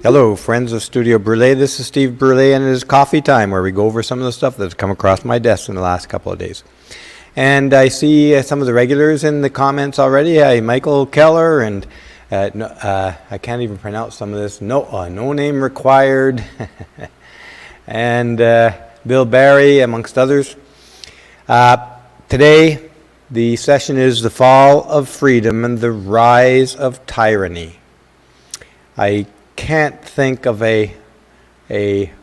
Hello, friends of Studio Brule. This is Steve Brule, and it is coffee time, where we go over some of the stuff that's come across my desk in the last couple of days. And I see some of the regulars in the comments already. Hi, Michael Keller, and I can't even pronounce some of this. No name required, and Bill Barry, amongst others. Today, the session is The Fall of Freedom and the Rise of Tyranny. I can't think of the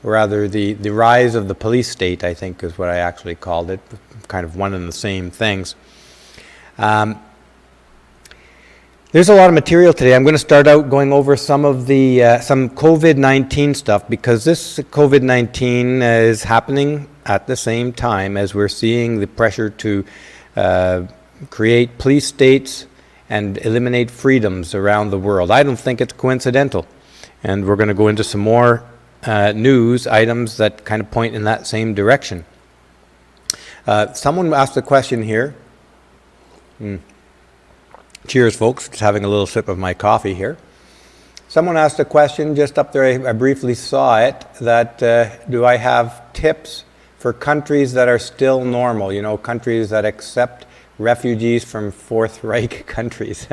rise of the police state, I think is what I actually called it, kind of one and the same things. There's a lot of material today. I'm going to start out going over some of the some COVID-19 stuff, because this COVID-19 is happening at the same time as we're seeing the pressure to create police states and eliminate freedoms around the world. I don't think it's coincidental. And we're going to go into some more news items that kind of point in that same direction. Someone asked a question here. Cheers, folks. Just having a little sip of my coffee here. Someone asked a question just up there. I briefly saw it. That do I have tips for countries that are still normal? You know, countries that accept refugees from Fourth Reich countries.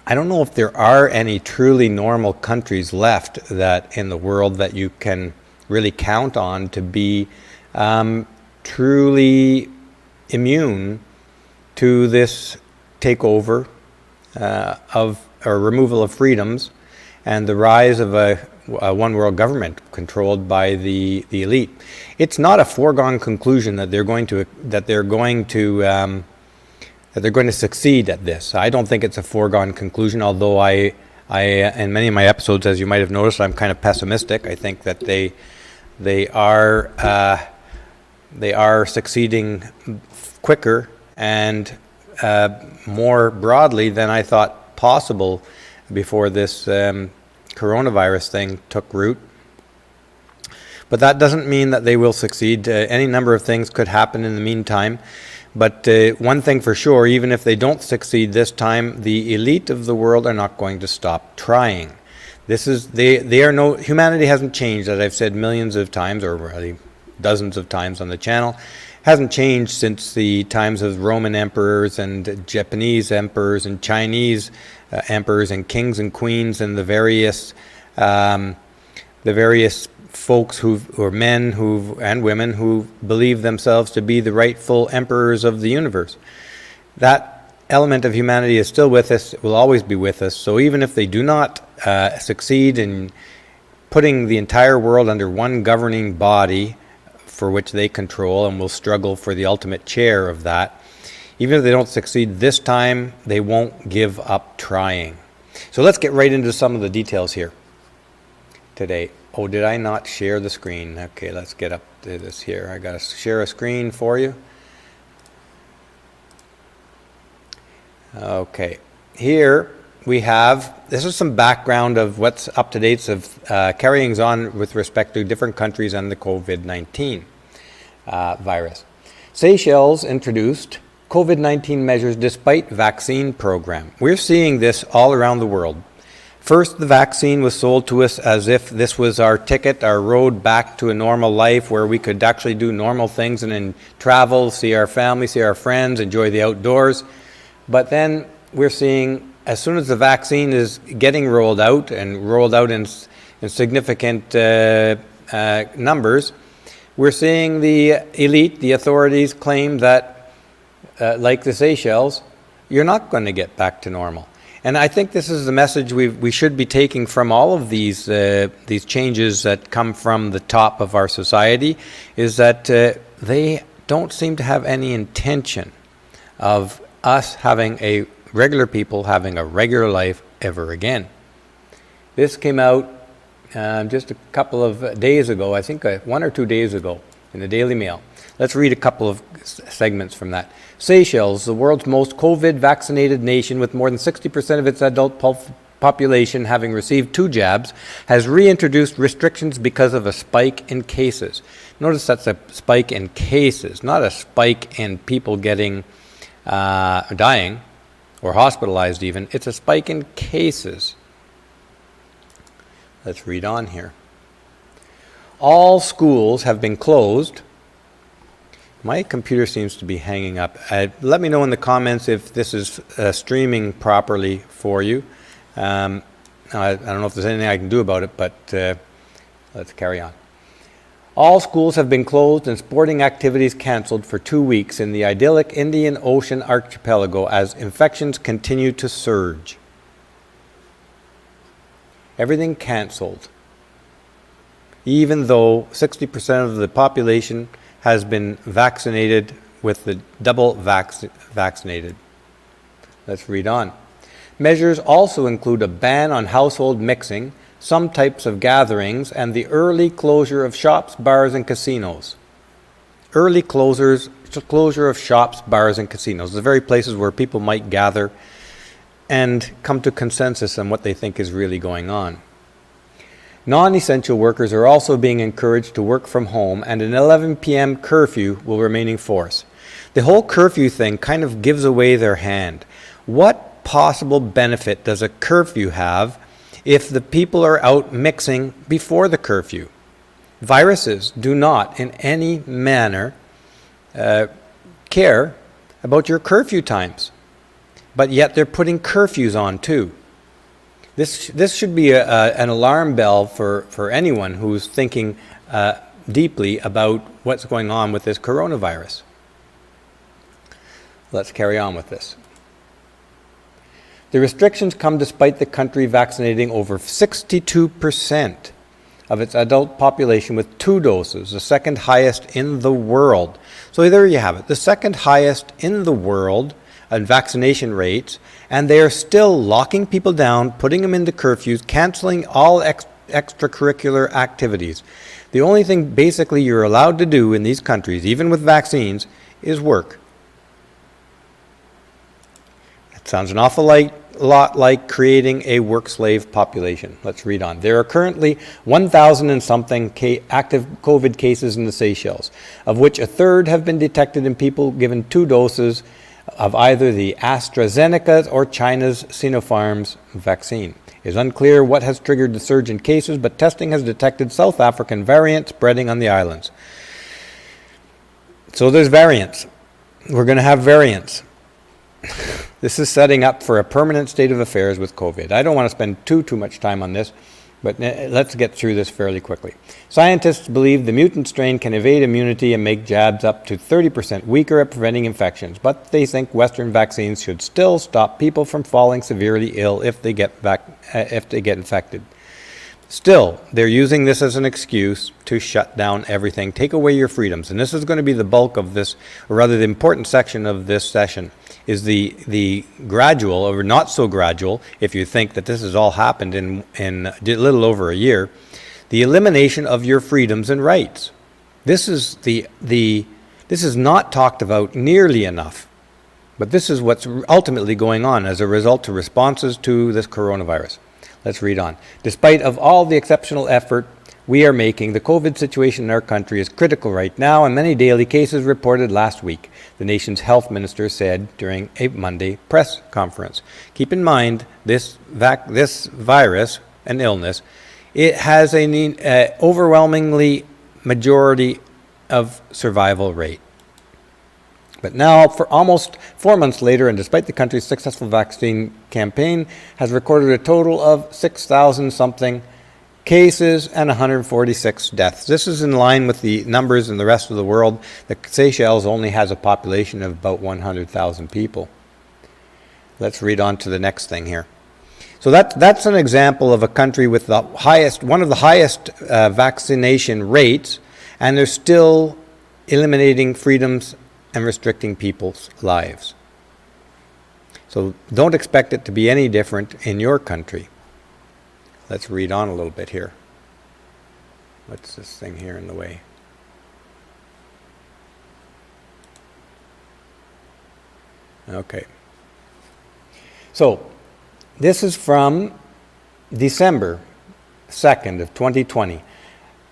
I don't know if there are any truly normal countries left that in the world that you can really count on to be truly immune to this takeover or removal of freedoms and the rise of a one world government controlled by the elite. It's not a foregone conclusion that they're going to succeed at this. I don't think it's a foregone conclusion, although I in many of my episodes, as you might have noticed, I'm kind of pessimistic. I think that they are succeeding quicker and more broadly than I thought possible before this coronavirus thing took root. But that doesn't mean that they will succeed. Any number of things could happen in the meantime. But one thing for sure, even if they don't succeed this time, the elite of the world are not going to stop trying. Humanity hasn't changed, as I've said millions of times, or really dozens of times on the channel. Hasn't changed since the times of Roman emperors and Japanese emperors and Chinese emperors and kings and queens and the various folks or men and women who believe themselves to be the rightful emperors of the universe. That element of humanity is still with us, will always be with us. So even if they do not succeed in putting the entire world under one governing body for which they control and will struggle for the ultimate chair of that, even if they don't succeed this time, they won't give up trying. So let's get right into some of the details here today. Oh, did I not share the screen? Okay, let's get up to this here. I got to share a screen for you. Okay, here we have, this is some background of what's up to date of carryings on with respect to different countries and the COVID-19 virus. Seychelles introduced COVID-19 measures despite vaccine program. We're seeing this all around the world. First, the vaccine was sold to us as if this was our ticket, our road back to a normal life where we could actually do normal things and then travel, see our family, see our friends, enjoy the outdoors. But then we're seeing, as soon as the vaccine is getting rolled out and rolled out in significant numbers, we're seeing the elite, the authorities claim that, like the Seychelles, you're not going to get back to normal. And I think this is the message we should be taking from all of these changes that come from the top of our society, is that they don't seem to have any intention of us having regular people having a regular life ever again. This came out just a couple of days ago, I think 1 or 2 days ago, in the Daily Mail. Let's read a couple of segments from that. Seychelles, the world's most COVID-vaccinated nation with more than 60% of its adult population having received 2 jabs, has reintroduced restrictions because of a spike in cases. Notice that's a spike in cases, not a spike in people getting dying or hospitalized even. It's a spike in cases. Let's read on here. All schools have been closed. My computer seems to be hanging up. Let me know in the comments if this is streaming properly for you. I don't know if there's anything I can do about it, but let's carry on. All schools have been closed and sporting activities canceled for 2 weeks in the idyllic Indian Ocean archipelago as infections continue to surge. Everything canceled, even though 60% of the population has been vaccinated with the double vaccinated. Let's read on. Measures also include a ban on household mixing, some types of gatherings, and the early closure of shops, bars, and casinos. Early closure of shops, bars, and casinos, the very places where people might gather and come to consensus on what they think is really going on. Non-essential workers are also being encouraged to work from home, and an 11 p.m. curfew will remain in force. The whole curfew thing kind of gives away their hand. What possible benefit does a curfew have if the people are out mixing before the curfew? Viruses do not in any manner care about your curfew times, but yet they're putting curfews on too. This should be an alarm bell for anyone who's thinking deeply about what's going on with this coronavirus. Let's carry on with this. The restrictions come despite the country vaccinating over 62% of its adult population with 2 doses, the second highest in the world. So there you have it, the second highest in the world on vaccination rates, and they are still locking people down, putting them into curfews, canceling all extracurricular activities. The only thing basically you're allowed to do in these countries, even with vaccines, is work. That sounds an awful lot like creating a work-slave population. Let's read on. There are currently 1,000 and something active COVID cases in the Seychelles, of which a third have been detected in people given 2 doses of either the AstraZeneca or China's Sinopharm's vaccine. It is unclear what has triggered the surge in cases, but testing has detected South African variants spreading on the islands. So there's variants. We're going to have variants. This is setting up for a permanent state of affairs with COVID. I don't want to spend too much time on this, but let's get through this fairly quickly. Scientists believe the mutant strain can evade immunity and make jabs up to 30% weaker at preventing infections, but they think Western vaccines should still stop people from falling severely ill if they get infected. Still, they're using this as an excuse to shut down everything, take away your freedoms. And this is going to be the bulk of this, or rather the important section of this session, is the gradual, or not so gradual, if you think that this has all happened in a little over a year, the elimination of your freedoms and rights. This is this is not talked about nearly enough, but this is what's ultimately going on as a result of responses to this coronavirus. Let's read on. Despite of all the exceptional effort we are making, the COVID situation in our country is critical right now, and many daily cases reported last week, the nation's health minister said during a Monday press conference. Keep in mind, this virus, an illness, it has an overwhelmingly majority of survival rate. But now, for almost 4 months later, and despite the country's successful vaccine campaign, has recorded a total of 6,000-something cases and 146 deaths. This is in line with the numbers in the rest of the world. The Seychelles only has a population of about 100,000 people. Let's read on to the next thing here. So that's an example of a country with the highest, one of the highest vaccination rates, and they're still eliminating freedoms and restricting people's lives. So don't expect it to be any different in your country. Let's read on a little bit here. What's this thing here in the way? Okay. So this is from December 2nd of 2020.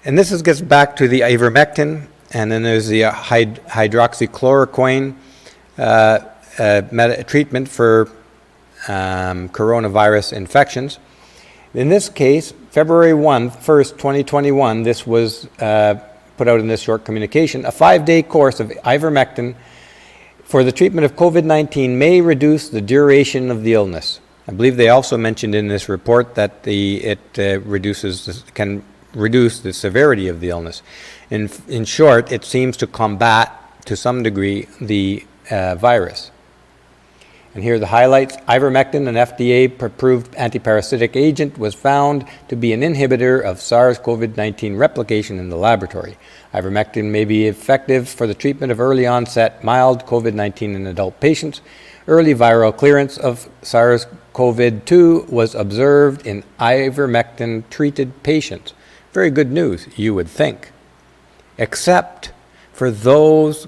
And this gets back to the ivermectin, and then there's the hydroxychloroquine treatment for coronavirus infections. In this case, February 1st, 2021, this was put out in this short communication, a 5-day course of ivermectin for the treatment of COVID-19 may reduce the duration of the illness. I believe they also mentioned in this report that it can reduce the severity of the illness. In short, it seems to combat, to some degree, the virus. And here are the highlights. Ivermectin, an FDA-approved antiparasitic agent, was found to be an inhibitor of SARS-CoV-19 replication in the laboratory. Ivermectin may be effective for the treatment of early onset mild COVID-19 in adult patients. Early viral clearance of SARS-CoV-2 was observed in ivermectin-treated patients. Very good news, you would think, except for those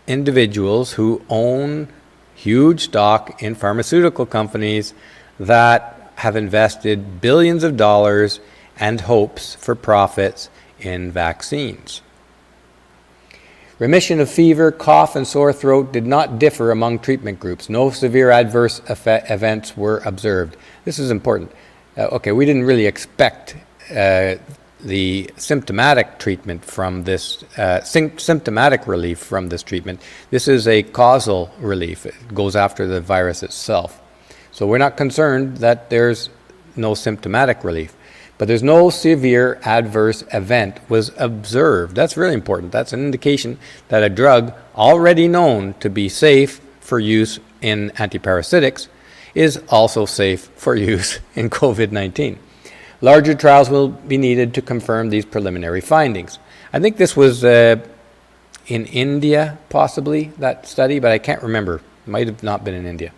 individuals who own huge stock in pharmaceutical companies that have invested billions of dollars and hopes for profits in vaccines. Remission of fever, cough, and sore throat did not differ among treatment groups. No severe adverse events were observed. This is important. Okay, we didn't really expect the symptomatic treatment from this, symptomatic relief from this treatment. This is a causal relief. It goes after the virus itself. So we're not concerned that there's no symptomatic relief. But there's no severe adverse event was observed. That's really important. That's an indication that a drug already known to be safe for use in antiparasitics is also safe for use in COVID-19. Larger trials will be needed to confirm these preliminary findings. I think this was in India, possibly, that study, but I can't remember. It might have not been in India.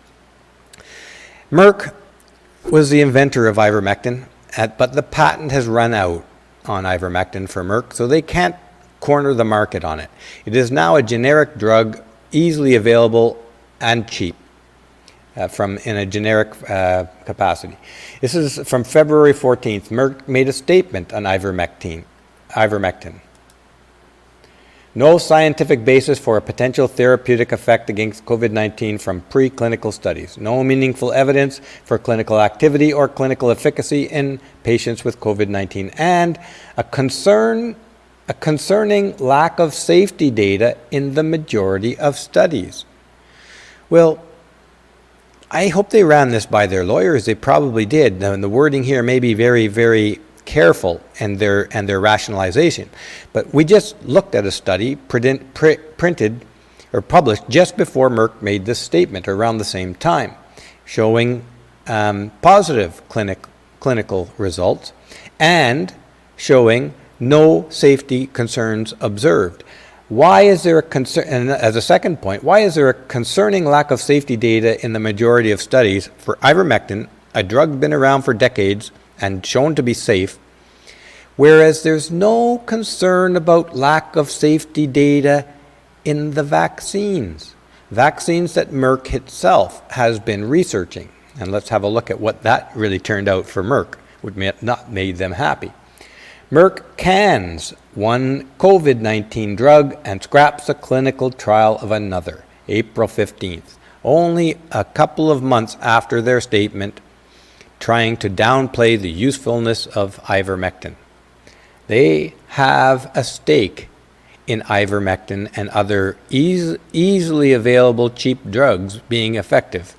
Merck was the inventor of ivermectin, but the patent has run out on ivermectin for Merck, so they can't corner the market on it. It is now a generic drug, easily available and cheap. In a generic capacity. This is from February 14th. Merck made a statement on ivermectin. No scientific basis for a potential therapeutic effect against COVID-19 from preclinical studies. No meaningful evidence for clinical activity or clinical efficacy in patients with COVID-19. And a concerning lack of safety data in the majority of studies. Well, I hope they ran this by their lawyers. They probably did. Now, and the wording here may be very, very careful in their rationalization. But we just looked at a study printed or published just before Merck made this statement, around the same time, showing positive clinical results and showing no safety concerns observed. Why is there a concern, and as a second point, why is there a concerning lack of safety data in the majority of studies for ivermectin, a drug been around for decades and shown to be safe, whereas there's no concern about lack of safety data in the vaccines that Merck itself has been researching? And let's have a look at what that really turned out for Merck, which may not made them happy. Merck cans one COVID-19 drug and scraps a clinical trial of another, April 15th, only a couple of months after their statement trying to downplay the usefulness of ivermectin. They have a stake in ivermectin and other easily available cheap drugs being effective.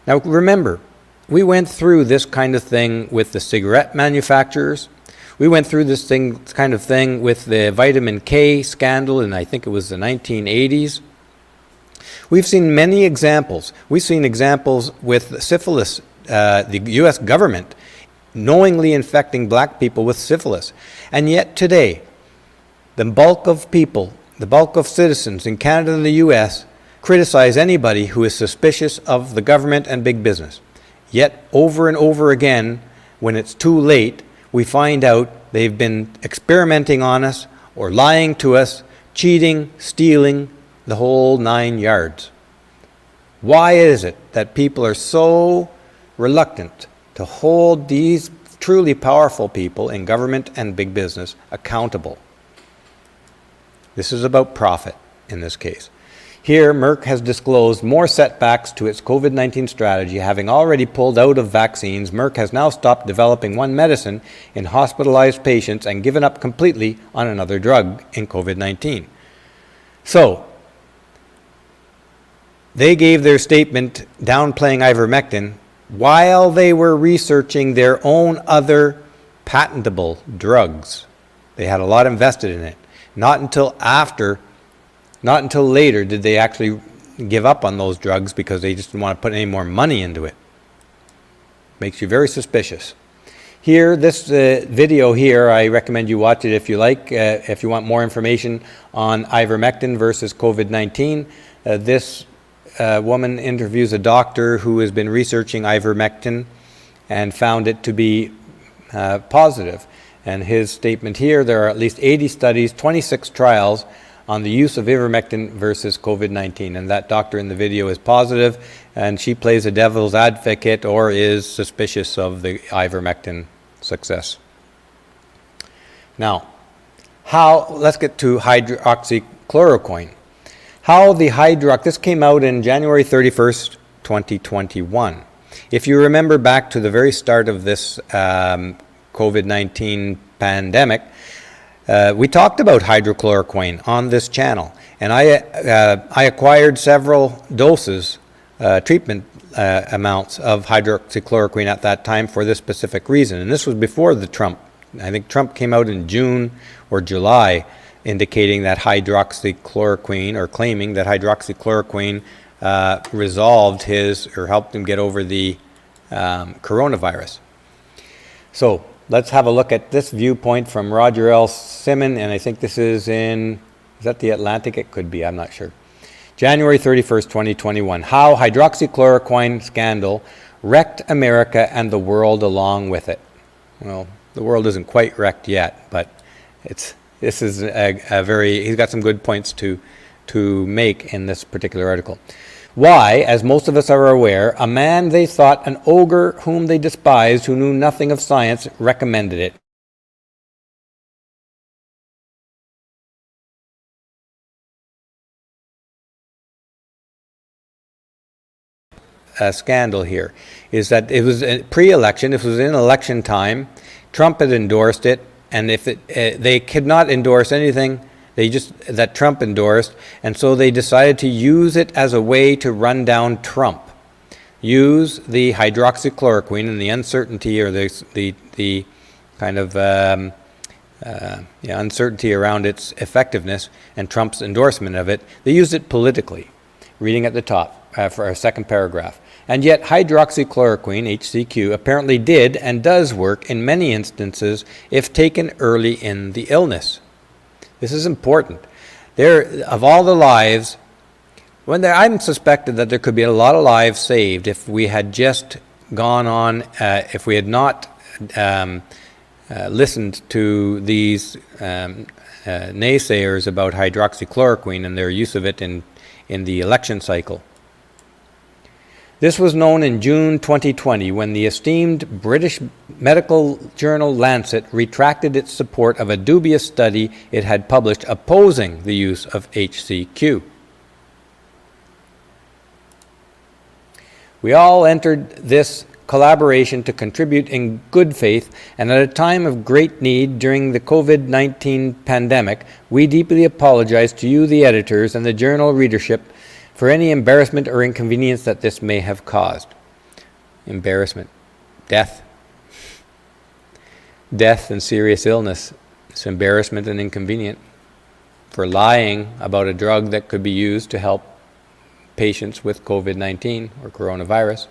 Now remember, we went through this kind of thing with the cigarette manufacturers. We went through this kind of thing with the vitamin K scandal in, I think it was the 1980s. We've seen many examples. We've seen examples with syphilis, the U.S. government knowingly infecting black people with syphilis. And yet today, the bulk of people, the bulk of citizens in Canada and the U.S. criticize anybody who is suspicious of the government and big business. Yet over and over again, when it's too late, we find out they've been experimenting on us or lying to us, cheating, stealing, the whole 9 yards. Why is it that people are so reluctant to hold these truly powerful people in government and big business accountable? This is about profit in this case. Here, Merck has disclosed more setbacks to its COVID-19 strategy. Having already pulled out of vaccines, Merck has now stopped developing one medicine in hospitalized patients and given up completely on another drug in COVID-19. So, they gave their statement downplaying ivermectin while they were researching their own other patentable drugs. They had a lot invested in it. Not until later did they actually give up on those drugs because they just didn't want to put any more money into it. Makes you very suspicious. Here, this video here, I recommend you watch it if you like. If you want more information on ivermectin versus COVID-19, this woman interviews a doctor who has been researching ivermectin and found it to be positive. And his statement here, there are at least 80 studies, 26 trials on the use of ivermectin versus COVID-19. And that doctor in the video is positive, and she plays a devil's advocate or is suspicious of the ivermectin success. Now, let's get to hydroxychloroquine. This came out in January 31st, 2021. If you remember back to the very start of this COVID-19 pandemic, we talked about hydrochloroquine on this channel, and I acquired several doses, treatment amounts of hydroxychloroquine at that time for this specific reason. And this was before I think Trump came out in June or July indicating that hydroxychloroquine, or claiming that hydroxychloroquine resolved helped him get over the coronavirus. So let's have a look at this viewpoint from Roger L. Simon, and I think this is that the Atlantic? It could be, I'm not sure. January 31st, 2021. How hydroxychloroquine scandal wrecked America and the world along with it. Well, the world isn't quite wrecked yet, but this is he's got some good points to make in this particular article. Why, as most of us are aware, a man they thought an ogre whom they despised, who knew nothing of science, recommended it. A scandal here is that it was pre-election, it was in election time, Trump had endorsed it, and if they could not endorse anything that Trump endorsed, and so they decided to use it as a way to run down Trump. Use the hydroxychloroquine and the uncertainty, or the kind of uncertainty around its effectiveness and Trump's endorsement of it. They used it politically. Reading at the top for our second paragraph. And yet hydroxychloroquine, HCQ, apparently did and does work in many instances if taken early in the illness. This is important. Of all the lives, I'm suspected that there could be a lot of lives saved if we had just gone on, if we had not listened to these naysayers about hydroxychloroquine and their use of it in the election cycle. This was known in June 2020 when the esteemed British medical journal Lancet retracted its support of a dubious study it had published opposing the use of HCQ. We all entered this collaboration to contribute in good faith, and at a time of great need during the COVID-19 pandemic, we deeply apologize to you, the editors, and the journal readership for any embarrassment or inconvenience that this may have caused. Embarrassment. Death. Death and serious illness. It's embarrassment and inconvenient for lying about a drug that could be used to help patients with COVID-19 or coronavirus.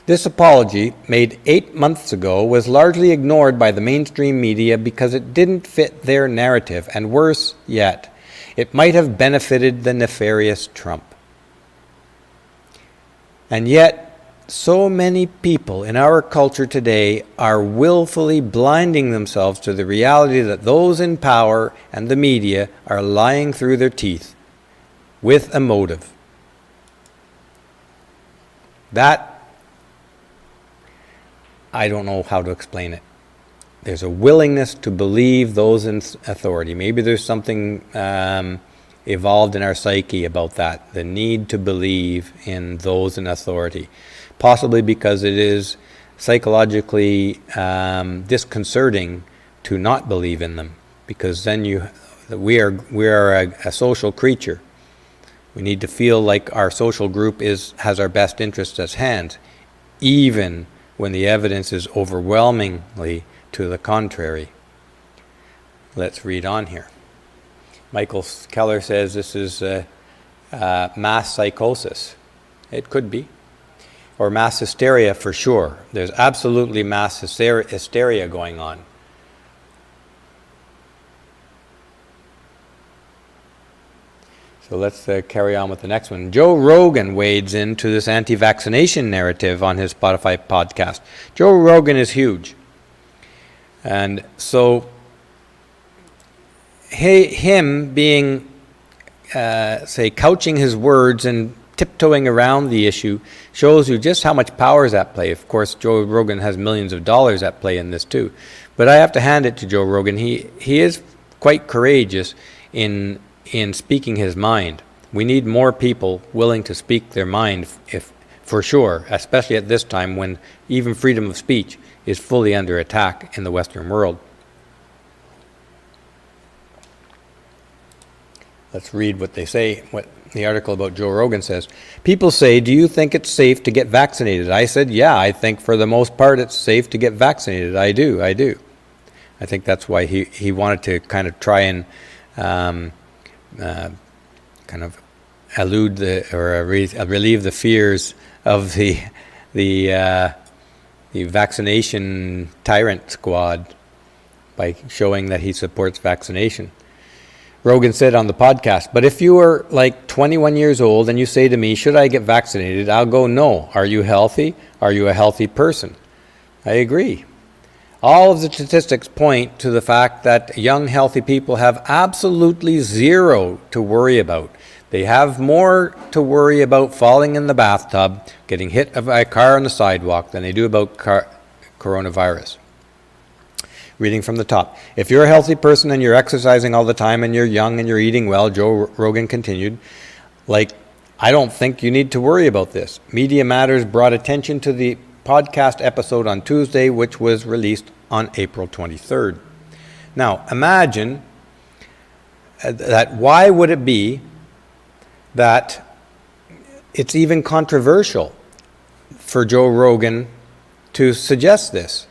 This apology, made 8 months ago, was largely ignored by the mainstream media because it didn't fit their narrative, and worse yet, it might have benefited the nefarious Trump. And yet, so many people in our culture today are willfully blinding themselves to the reality that those in power and the media are lying through their teeth with a motive. That, I don't know how to explain it. There's a willingness to believe those in authority. Maybe there's something evolved in our psyche about that, the need to believe in those in authority, possibly because it is psychologically disconcerting to not believe in them, because then we are a social creature. We need to feel like our social group has our best interests at hand, even when the evidence is overwhelmingly to the contrary. Let's read on here. Michael Keller says this is mass psychosis. It could be. Or mass hysteria for sure. There's absolutely mass hysteria going on. So let's carry on with the next one. Joe Rogan wades into this anti-vaccination narrative on his Spotify podcast. Joe Rogan is huge. And so him being, couching his words and tiptoeing around the issue shows you just how much power is at play. Of course, Joe Rogan has millions of dollars at play in this too. But I have to hand it to Joe Rogan. He is quite courageous in speaking his mind. We need more people willing to speak their mind, for sure, especially at this time when even freedom of speech is fully under attack in the Western world. Let's read what they say, what the article about Joe Rogan says. People say, do you think it's safe to get vaccinated? I said, yeah, I think for the most part it's safe to get vaccinated. I do. I think that's why he wanted to kind of try and kind of elude relieve the fears of the vaccination tyrant squad by showing that he supports vaccination. Rogan said on the podcast, but if you are like 21 years old and you say to me, should I get vaccinated? I'll go, no. Are you healthy? Are you a healthy person? I agree. All of the statistics point to the fact that young, healthy people have absolutely zero to worry about. They have more to worry about falling in the bathtub, getting hit by a car on the sidewalk, than they do about coronavirus. Reading from the top. If you're a healthy person and you're exercising all the time and you're young and you're eating well, Joe Rogan continued, I don't think you need to worry about this. Media Matters brought attention to the podcast episode on Tuesday, which was released on April 23rd. Now, imagine that why would it be that it's even controversial for Joe Rogan to suggest this?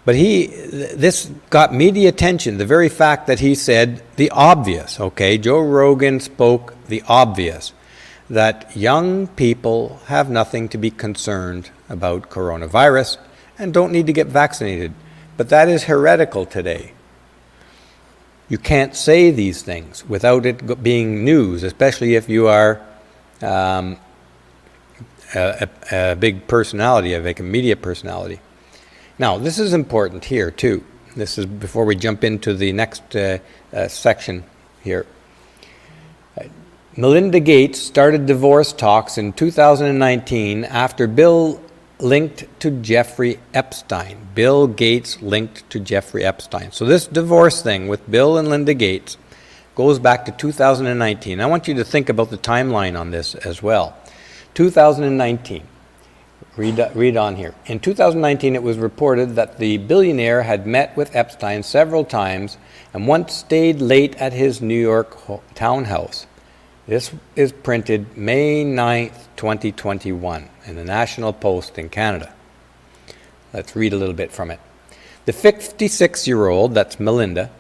But this got media attention, the very fact that he said the obvious, okay? Joe Rogan spoke the obvious, that young people have nothing to be concerned about coronavirus and don't need to get vaccinated. But that is heretical today. You can't say these things without it being news, especially if you are a big personality, like a media personality. Now, this is important here, too. This is before we jump into the next section here. Melinda Gates started divorce talks in 2019 after Bill linked to Jeffrey Epstein. Bill Gates linked to Jeffrey Epstein. So this divorce thing with Bill and Linda Gates goes back to 2019. I want you to think about the timeline on this as well. 2019. Read on here. In 2019, it was reported that the billionaire had met with Epstein several times and once stayed late at his New York townhouse. This is printed May 9th, 2021 in the National Post in Canada. Let's read a little bit from it. The 56-year-old, that's Melinda,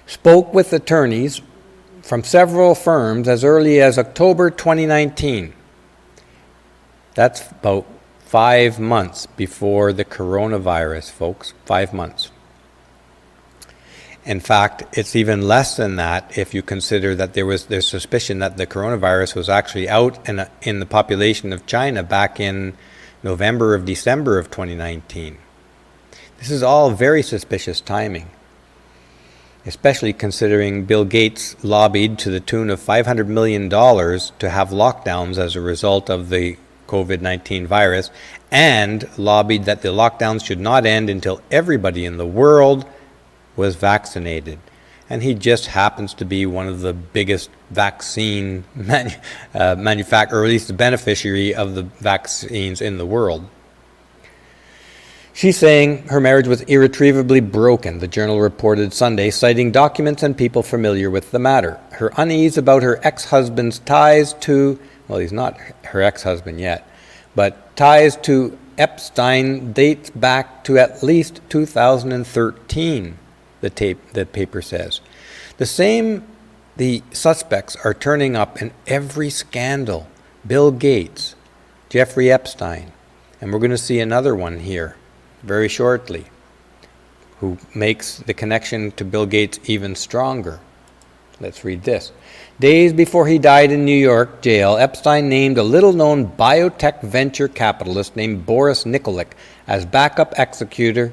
spoke with attorneys from several firms as early as October 2019. That's about 5 months before the coronavirus, folks. 5 months. In fact, it's even less than that if you consider that there's suspicion that the coronavirus was actually out in the population of China back in December of 2019. This is all very suspicious timing, especially considering Bill Gates lobbied to the tune of $500 million to have lockdowns as a result of the COVID-19 virus, and lobbied that the lockdowns should not end until everybody in the world was vaccinated. and he just happens to be one of the biggest vaccine manufacturer, or at least the beneficiary of the vaccines in the world. She's saying her marriage was irretrievably broken, the Journal reported Sunday, citing documents and people familiar with the matter. Her unease about her ex-husband's ties to, well, he's not her ex-husband yet, but ties to Epstein dates back to at least 2013, the paper says. The suspects are turning up in every scandal. Bill Gates, Jeffrey Epstein, and we're going to see another one here very shortly, who makes the connection to Bill Gates even stronger. Let's read this. Days before he died in New York jail, Epstein named a little-known biotech venture capitalist named Boris Nikolic as backup executor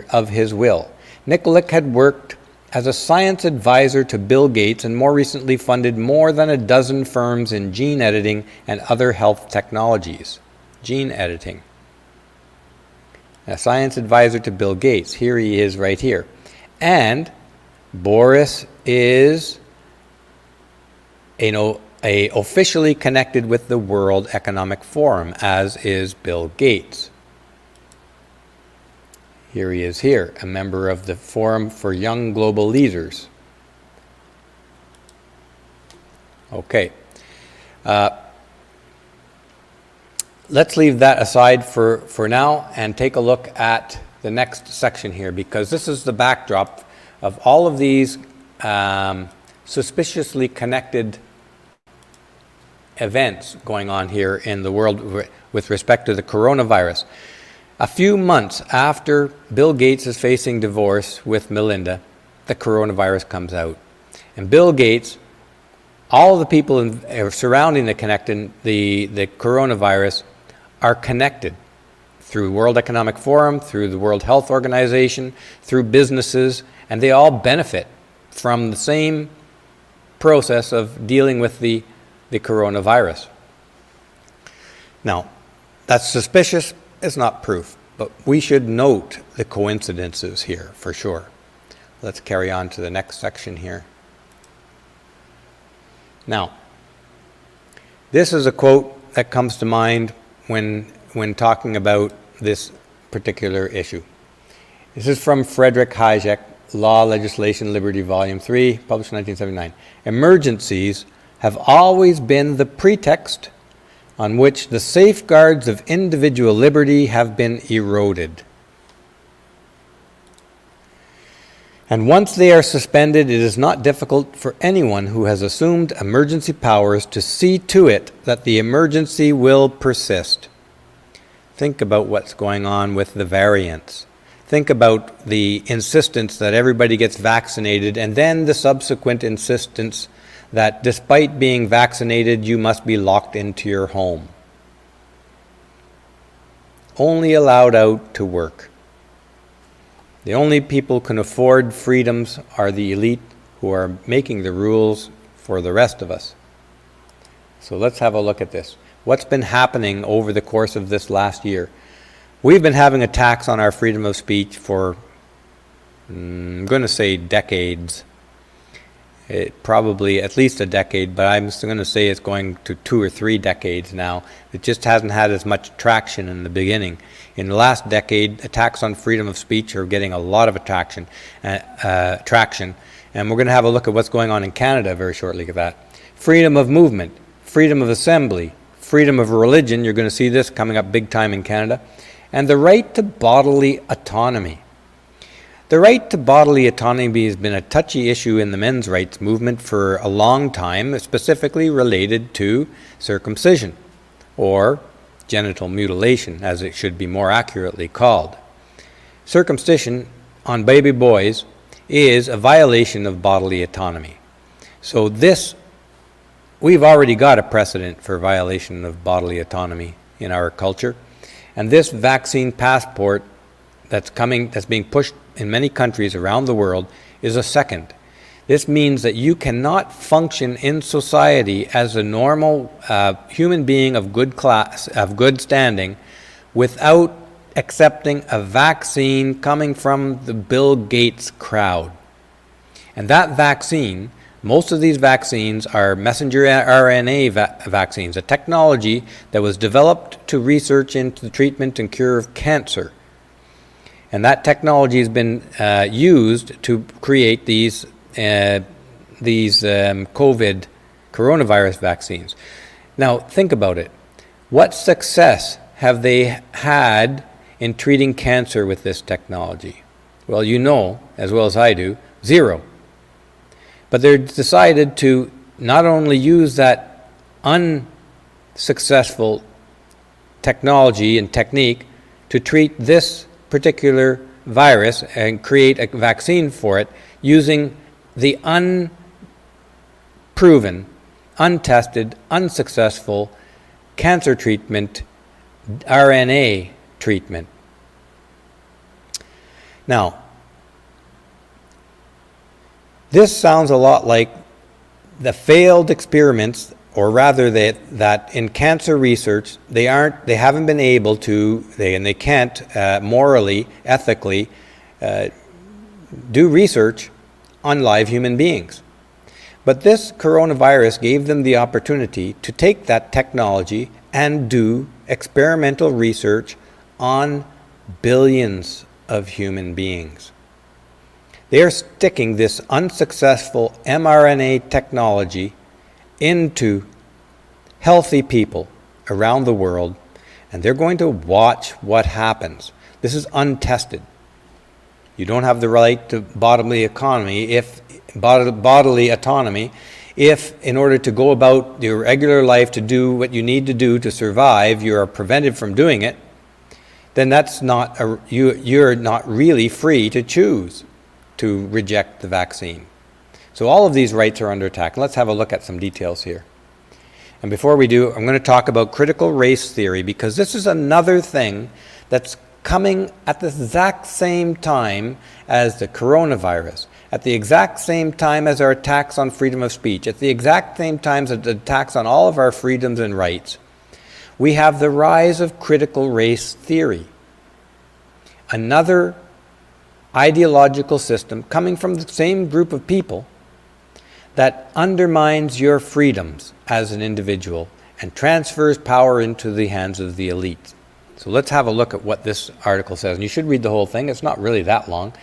of his will. Nikolic had worked as a science advisor to Bill Gates and more recently funded more than a dozen firms in gene editing and other health technologies. Gene editing. A science advisor to Bill Gates. Here he is right here. And Boris is officially connected with the World Economic Forum, as is Bill Gates. Here he is here, a member of the Forum for Young Global Leaders. Okay. Let's leave that aside for now and take a look at the next section here, because this is the backdrop of all of these suspiciously connected events going on here in the world with respect to the coronavirus. A few months after Bill Gates is facing divorce with Melinda, the coronavirus comes out. And Bill Gates, all the people surrounding the coronavirus are connected through World Economic Forum, through the World Health Organization, through businesses, and they all benefit from the same process of dealing with the coronavirus. Now, that's suspicious. It's not proof, but we should note the coincidences here for sure. Let's carry on to the next section here. Now, this is a quote that comes to mind when talking about this particular issue. This is from Frederick Hayek, Law, Legislation, Liberty, Volume 3, published in 1979. Emergencies have always been the pretext on which the safeguards of individual liberty have been eroded. And once they are suspended, it is not difficult for anyone who has assumed emergency powers to see to it that the emergency will persist. Think about what's going on with the variants. Think about the insistence that everybody gets vaccinated, and then the subsequent insistence that despite being vaccinated, you must be locked into your home. Only allowed out to work. The only people who can afford freedoms are the elite who are making the rules for the rest of us. So let's have a look at this. What's been happening over the course of this last year? We've been having attacks on our freedom of speech for, I'm going to say decades. Probably at least a decade, but I'm going to say it's going to 2 or 3 decades now. It just hasn't had as much traction in the beginning. In the last decade, attacks on freedom of speech are getting a lot of traction, and we're going to have a look at what's going on in Canada very shortly at that. Freedom of movement, freedom of assembly, freedom of religion, you're going to see this coming up big time in Canada, and the right to bodily autonomy. The right to bodily autonomy has been a touchy issue in the men's rights movement for a long time, specifically related to circumcision, or genital mutilation, as it should be more accurately called. Circumcision on baby boys is a violation of bodily autonomy. So we've already got a precedent for violation of bodily autonomy in our culture, and this vaccine passport that's being pushed in many countries around the world is a second. This means that you cannot function in society as a normal human being of good class, of good standing, without accepting a vaccine coming from the Bill Gates crowd. And that vaccine, most of these vaccines are messenger RNA vaccines, a technology that was developed to research into the treatment and cure of cancer. And that technology has been used to create these COVID coronavirus vaccines. Now, think about it. What success have they had in treating cancer with this technology? Well, you know, as well as I do, zero. But they're decided to not only use that unsuccessful technology and technique to treat this particular virus and create a vaccine for it using the unproven, untested, unsuccessful cancer treatment, RNA treatment. Now, this sounds a lot like the failed experiments, or rather that in cancer research, they haven't been able to, and they can't morally, ethically do research on live human beings. But this coronavirus gave them the opportunity to take that technology and do experimental research on billions of human beings. They are sticking this unsuccessful mRNA technology into healthy people around the world, and they're going to watch what happens. This is untested. You don't have the right to bodily autonomy if in order to go about your regular life to do what you need to do to survive, you are prevented from doing it, then that's not you're not really free to choose to reject the vaccine. So all of these rights are under attack. Let's have a look at some details here. And before we do, I'm going to talk about critical race theory, because this is another thing that's coming at the exact same time as the coronavirus, at the exact same time as our attacks on freedom of speech, at the exact same time as the attacks on all of our freedoms and rights. We have the rise of critical race theory, another ideological system coming from the same group of people that undermines your freedoms as an individual and transfers power into the hands of the elite. So let's have a look at what this article says. And you should read the whole thing. It's not really that long.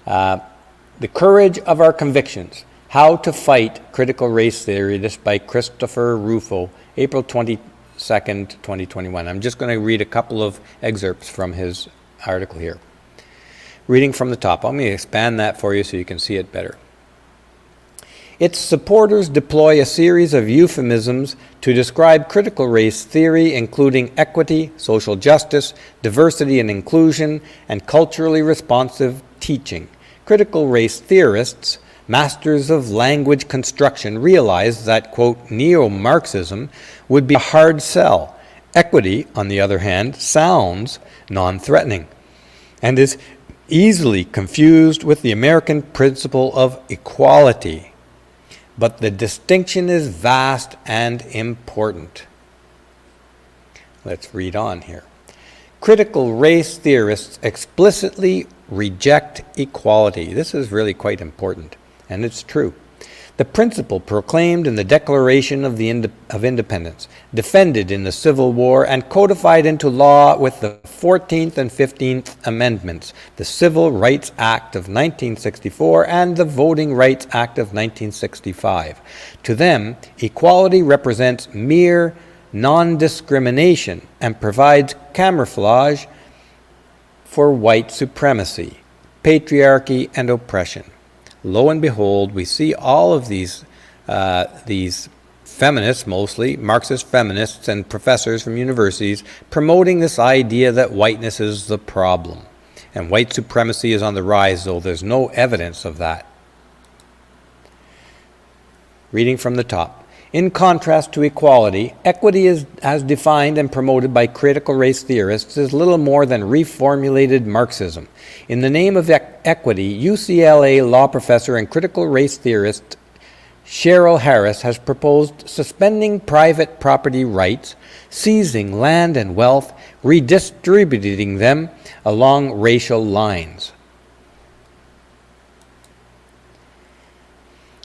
The Courage of Our Convictions, How to Fight Critical Race Theory. This by Christopher Rufo, April 22nd, 2021. I'm just going to read a couple of excerpts from his article here. Reading from the top. I'm going to expand that for you so you can see it better. Its supporters deploy a series of euphemisms to describe critical race theory, including equity, social justice, diversity and inclusion, and culturally responsive teaching. Critical race theorists, masters of language construction, realize that, quote, neo-Marxism would be a hard sell. Equity, on the other hand, sounds non-threatening and is easily confused with the American principle of equality. But the distinction is vast and important. Let's read on here. Critical race theorists explicitly reject equality. This is really quite important, and it's true. The principle proclaimed in the Declaration of Independence, defended in the Civil War, and codified into law with the 14th and 15th Amendments, the Civil Rights Act of 1964 and the Voting Rights Act of 1965. To them, equality represents mere non-discrimination and provides camouflage for white supremacy, patriarchy, and oppression. Lo and behold, we see all of these feminists, mostly Marxist feminists and professors from universities, promoting this idea that whiteness is the problem. And white supremacy is on the rise, though there's no evidence of that. Reading from the top. In contrast to equality, equity is, as defined and promoted by critical race theorists, is little more than reformulated Marxism. In the name of equity, UCLA law professor and critical race theorist Cheryl Harris has proposed suspending private property rights, seizing land and wealth, redistributing them along racial lines.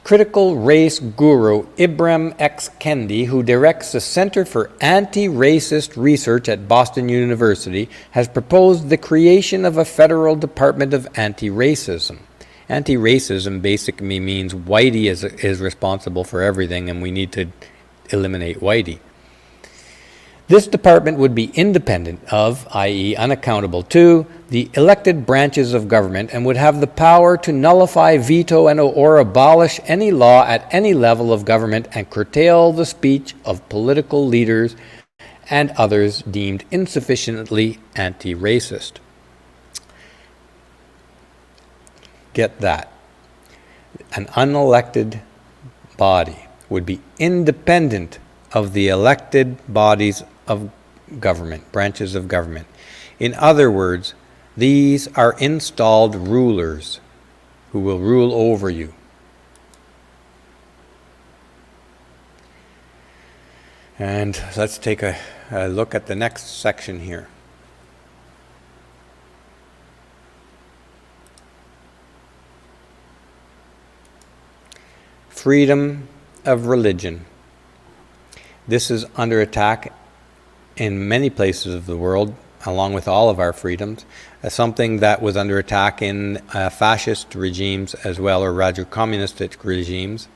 critical race guru Ibram X. Kendi, who directs the Center for Anti-Racist Research at Boston University, has proposed the creation of a federal department of anti-racism. Anti-racism basically means whitey is responsible for everything, and we need to eliminate whitey. This department would be independent of, i.e. unaccountable to, the elected branches of government and would have the power to nullify, veto, and or abolish any law at any level of government and curtail the speech of political leaders and others deemed insufficiently anti-racist. Get that. An unelected body would be independent of the elected bodies of government, branches of government. In other words, these are installed rulers who will rule over you. And let's take a look at the next section here. Freedom of religion. This is under attack in many places of the world, along with all of our freedoms, something that was under attack in fascist regimes as well, or rather communistic regimes.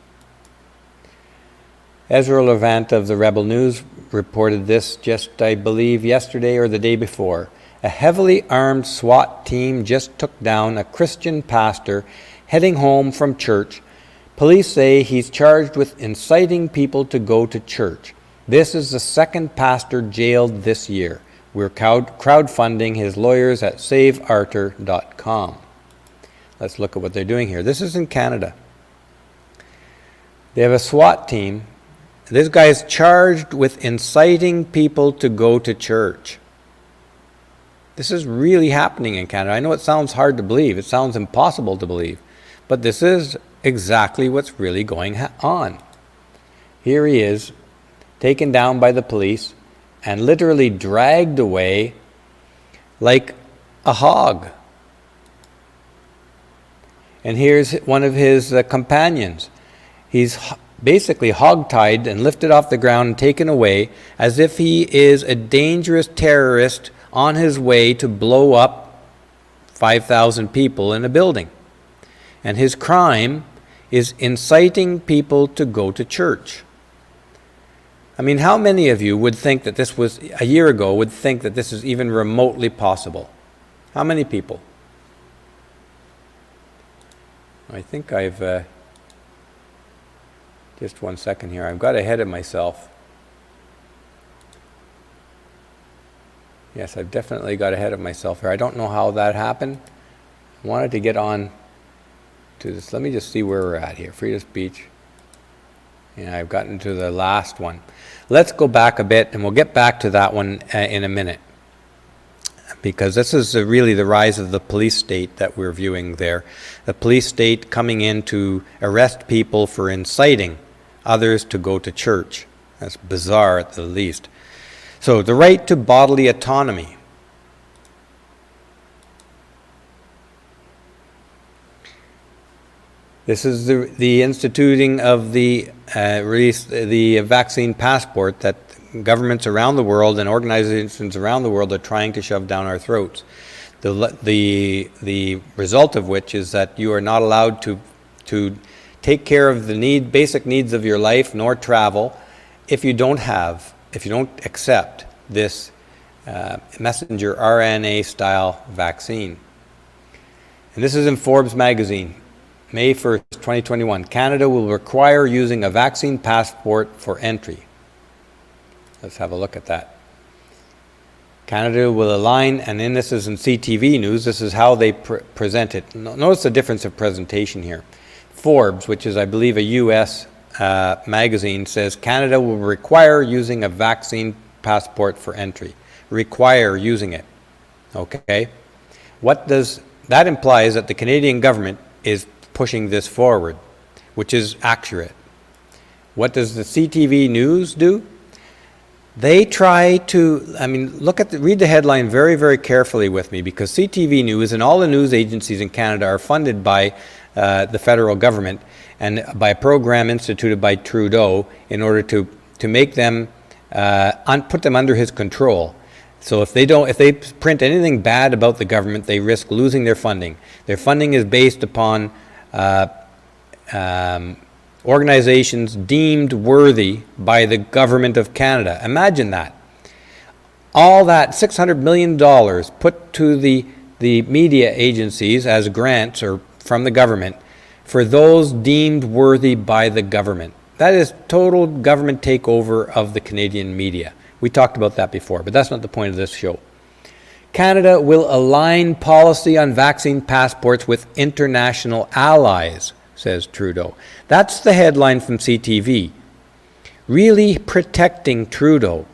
Ezra Levant of the Rebel News reported this just, I believe, yesterday or the day before. A heavily armed SWAT team just took down a Christian pastor heading home from church. Police say he's charged with inciting people to go to church. This is the second pastor jailed this year. We're crowdfunding his lawyers at savearthur.com. Let's look at what they're doing here. This is in Canada. They have a SWAT team. This guy is charged with inciting people to go to church. This is really happening in Canada. I know it sounds hard to believe. It sounds impossible to believe. But this is exactly what's really going on. Here he is, taken down by the police and literally dragged away like a hog. And here's one of his companions. He's basically hogtied and lifted off the ground and taken away as if he is a dangerous terrorist on his way to blow up 5,000 people in a building. And his crime is inciting people to go to church. I mean, how many of you would think that this was, a year ago, would think that this is even remotely possible? How many people? I think I've, just one second here, I've got ahead of myself. Yes, I've definitely got ahead of myself here. I don't know how that happened. I wanted to get on to this. Let me just see where we're at here. Freedom of speech. Yeah, I've gotten to the last one. Let's go back a bit, and we'll get back to that one in a minute. Because this is really the rise of the police state that we're viewing there. The police state coming in to arrest people for inciting others to go to church. That's bizarre at the least. So, the right to bodily autonomy. This is the instituting of the vaccine passport that governments around the world and organizations around the world are trying to shove down our throats. The result of which is that you are not allowed to take care of the basic needs of your life nor travel if you don't accept this messenger RNA style vaccine. And this is in Forbes magazine. May 1st, 2021, Canada will require using a vaccine passport for entry. Let's have a look at that. Canada will align, and then this is in CTV News, this is how they present it. Notice the difference of presentation here. Forbes, which is I believe a US magazine, says Canada will require using a vaccine passport for entry. Require using it. Okay? That implies that the Canadian government is pushing this forward, which is accurate. What does the CTV News do? They try to, read the headline very, very carefully with me, because CTV News and all the news agencies in Canada are funded by the federal government and by a program instituted by Trudeau in order to make them, put them under his control. So if they print anything bad about the government, they risk losing their funding. Their funding is based upon organizations deemed worthy by the government of Canada. Imagine that. All that $600 million put to the media agencies as grants or from the government for those deemed worthy by the government. That is total government takeover of the Canadian media. We talked about that before, but that's not the point of this show. Canada will align policy on vaccine passports with international allies, says Trudeau. That's the headline from CTV. Really protecting Trudeau.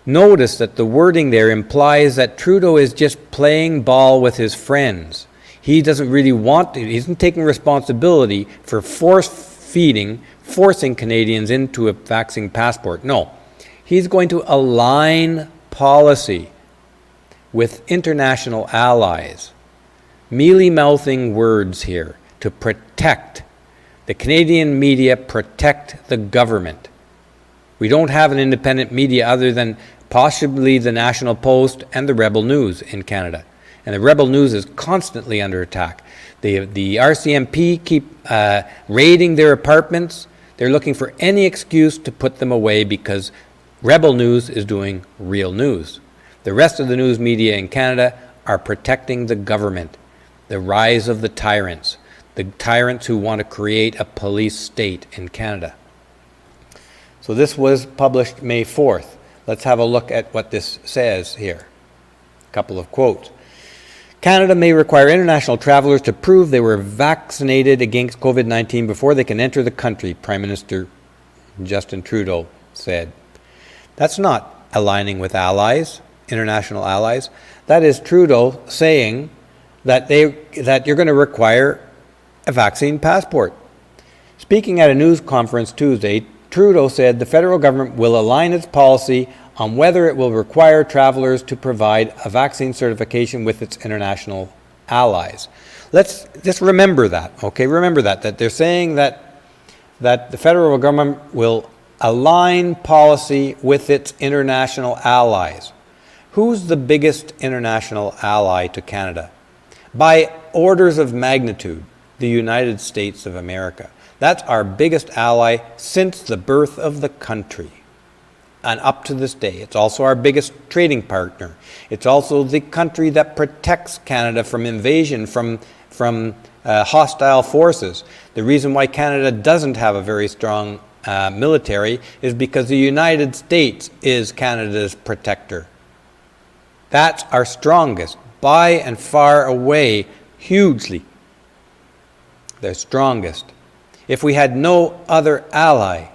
Notice that the wording there implies that Trudeau is just playing ball with his friends. He doesn't really want to, he isn't taking responsibility for forcing Canadians into a vaccine passport. No, he's going to align policy with international allies. Mealy-mouthing words here to protect. The Canadian media protect the government. We don't have an independent media other than possibly the National Post and the Rebel News in Canada. And the Rebel News is constantly under attack. The RCMP keep raiding their apartments. They're looking for any excuse to put them away because Rebel News is doing real news. The rest of the news media in Canada are protecting the government. The rise of the tyrants. The tyrants who want to create a police state in Canada. So this was published May 4th. Let's have a look at what this says here. A couple of quotes. Canada may require international travelers to prove they were vaccinated against COVID-19 before they can enter the country, Prime Minister Justin Trudeau said. That's not aligning with allies, international allies. That is Trudeau saying that you're going to require a vaccine passport. Speaking at a news conference Tuesday, Trudeau said the federal government will align its policy on whether it will require travelers to provide a vaccine certification with its international allies. Let's just remember that, okay? Remember that they're saying that the federal government will align policy with its international allies. Who's the biggest international ally to Canada? By orders of magnitude, the United States of America. That's our biggest ally since the birth of the country and up to this day. It's also our biggest trading partner. It's also the country that protects Canada from invasion from hostile forces. The reason why Canada doesn't have a very strong military is because the United States is Canada's protector. That's our strongest, by and far away, hugely. The strongest. If we had no other ally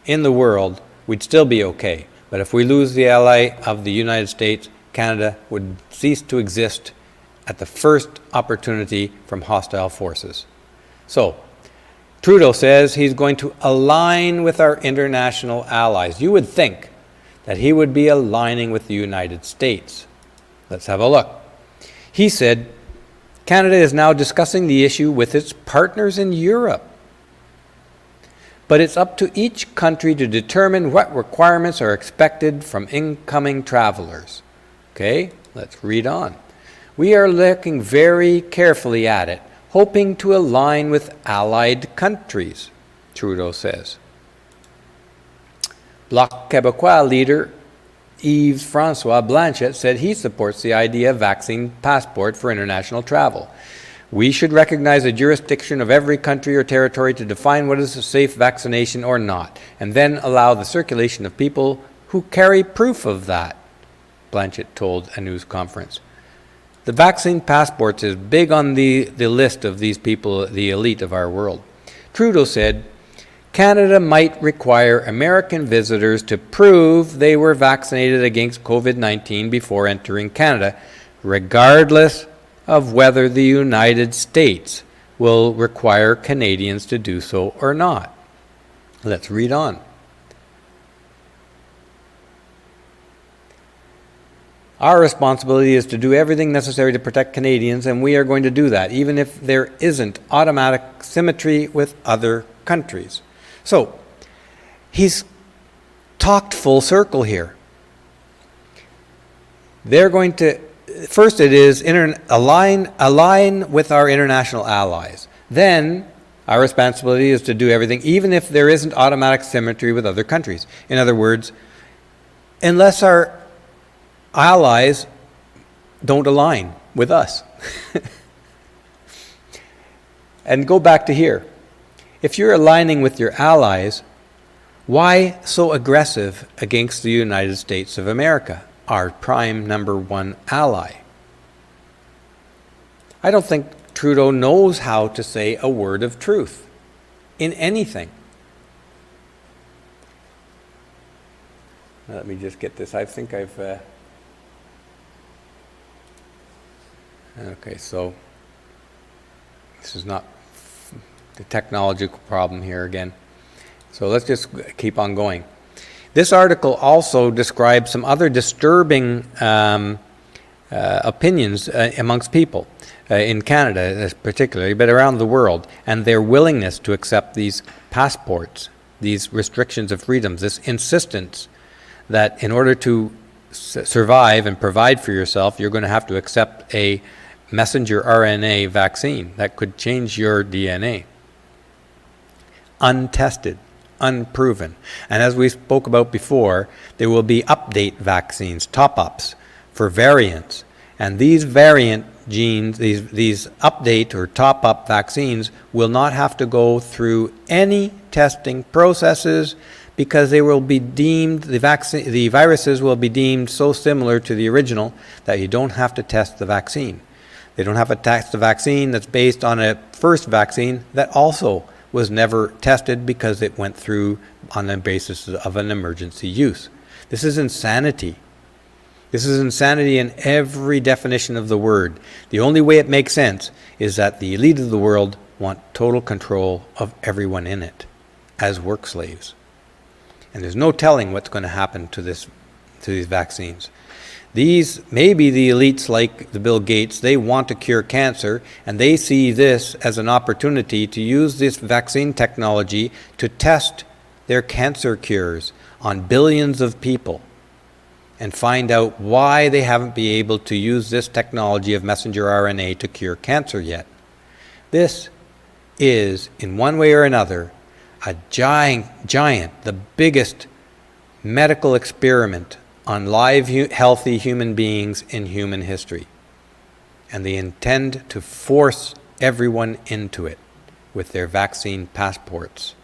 in the world, we'd still be okay. But if we lose the ally of the United States, Canada would cease to exist at the first opportunity from hostile forces. So, Trudeau says he's going to align with our international allies. You would think that he would be aligning with the United States. Let's have a look. He said, Canada is now discussing the issue with its partners in Europe. But it's up to each country to determine what requirements are expected from incoming travelers. Okay, let's read on. We are looking very carefully at it, hoping to align with allied countries, Trudeau says. Bloc Québécois leader Yves-François Blanchet said he supports the idea of vaccine passport for international travel. We should recognize the jurisdiction of every country or territory to define what is a safe vaccination or not, and then allow the circulation of people who carry proof of that, Blanchet told a news conference. The vaccine passports is big on the list of these people, the elite of our world. Trudeau said, Canada might require American visitors to prove they were vaccinated against COVID-19 before entering Canada, regardless of whether the United States will require Canadians to do so or not. Let's read on. Our responsibility is to do everything necessary to protect Canadians, and we are going to do that, even if there isn't automatic symmetry with other countries. So, he's talked full circle here. They're going to, first it is align with our international allies. Then, our responsibility is to do everything, even if there isn't automatic symmetry with other countries. In other words, unless our allies don't align with us. And go back to here. If you're aligning with your allies, why so aggressive against the United States of America, our prime number one ally? I don't think Trudeau knows how to say a word of truth in anything. Let me just get this. I think I've... Okay, so this is not the technological problem here again. So let's just keep on going. This article also describes some other disturbing opinions amongst people in Canada particularly, but around the world, and their willingness to accept these passports, these restrictions of freedoms, this insistence that in order to survive and provide for yourself, you're going to have to accept a messenger RNA vaccine that could change your DNA. Untested, unproven. And as we spoke about before, there will be update vaccines, top-ups for variants. And these variant genes, these update or top-up vaccines will not have to go through any testing processes because they will be deemed, the viruses will be deemed so similar to the original that you don't have to test the vaccine. They don't have to test the vaccine that's based on a first vaccine that also was never tested because it went through on the basis of an emergency use. This is insanity. This is insanity in every definition of the word. The only way it makes sense is that the elite of the world want total control of everyone in it as work slaves. And there's no telling what's going to happen to these vaccines. These, maybe the elites like the Bill Gates, they want to cure cancer, and they see this as an opportunity to use this vaccine technology to test their cancer cures on billions of people and find out why they haven't been able to use this technology of messenger RNA to cure cancer yet. This is, in one way or another, a giant, the biggest medical experiment on live, healthy human beings in human history. And they intend to force everyone into it with their vaccine passports.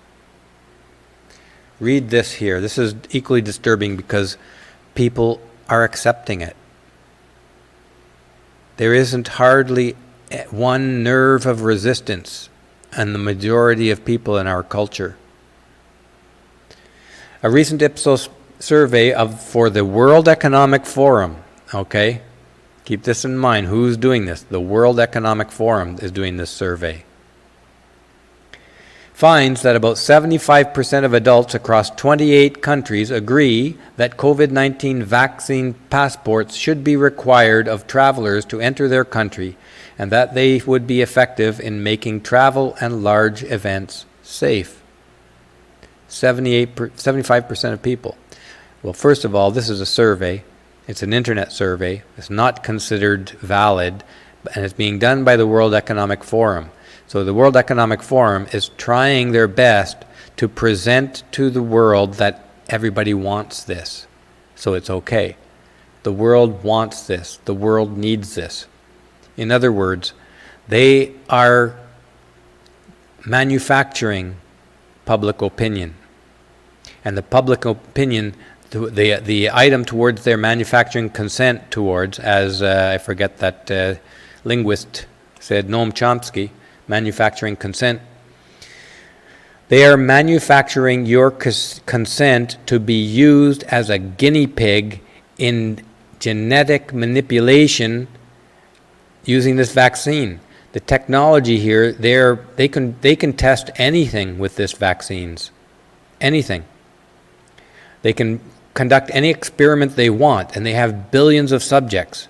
Read this here. This is equally disturbing because people are accepting it. There isn't hardly one nerve of resistance in the majority of people in our culture. A recent Ipsos survey for the World Economic Forum, okay? Keep this in mind. Who's doing this? The World Economic Forum is doing this survey. Finds that about 75% of adults across 28 countries agree that COVID-19 vaccine passports should be required of travelers to enter their country and that they would be effective in making travel and large events safe. 75% of people. Well, first of all, this is a survey. It's an internet survey. It's not considered valid, and it's being done by the World Economic Forum. So the World Economic Forum is trying their best to present to the world that everybody wants this. So it's okay. The world wants this. The world needs this. In other words, they are manufacturing public opinion. And the public opinion, the item towards their manufacturing consent towards, as I forget that linguist said, Noam Chomsky, manufacturing consent. They are manufacturing your consent to be used as a guinea pig in genetic manipulation using this vaccine. The technology here, they can test anything with this vaccines. Anything. They can conduct any experiment they want, and they have billions of subjects.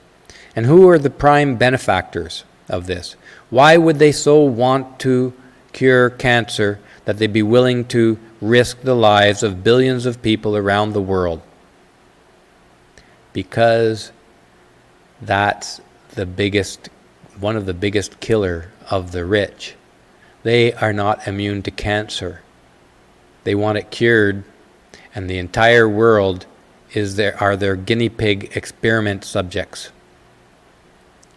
And who are the prime benefactors of this? Why would they so want to cure cancer that they'd be willing to risk the lives of billions of people around the world? Because that's one of the biggest killer of the rich. They are not immune to cancer. They want it cured, and the entire world are their guinea pig experiment subjects.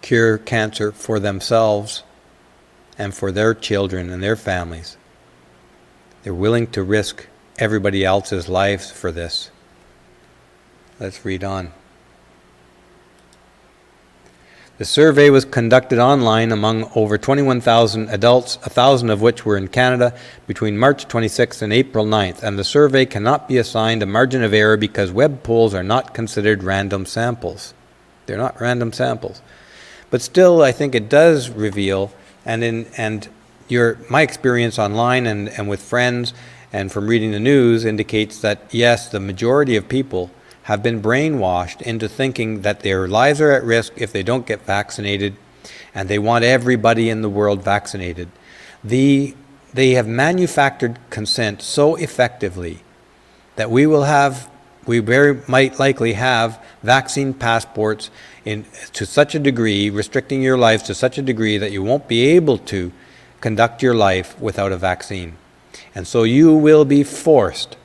Cure cancer for themselves and for their children and their families. They're willing to risk everybody else's lives for this. Let's read on. The survey was conducted online among over 21,000 adults, 1,000 of which were in Canada, between March 26th and April 9th, and the survey cannot be assigned a margin of error because web polls are not considered random samples. They're not random samples. But still, I think it does reveal, my experience online and with friends and from reading the news indicates that, yes, the majority of people have been brainwashed into thinking that their lives are at risk if they don't get vaccinated, and they want everybody in the world vaccinated. They have manufactured consent so effectively that we very might likely have vaccine passports to such a degree, restricting your lives to such a degree that you won't be able to conduct your life without a vaccine. And so you will be forced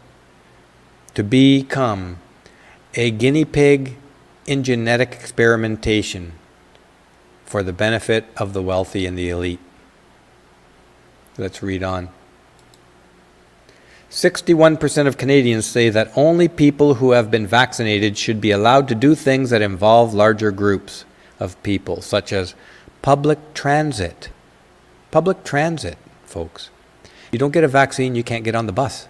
to become a guinea pig in genetic experimentation for the benefit of the wealthy and the elite. Let's read on. 61% of Canadians say that only people who have been vaccinated should be allowed to do things that involve larger groups of people, such as public transit. Public transit, folks. You don't get a vaccine, you can't get on the bus.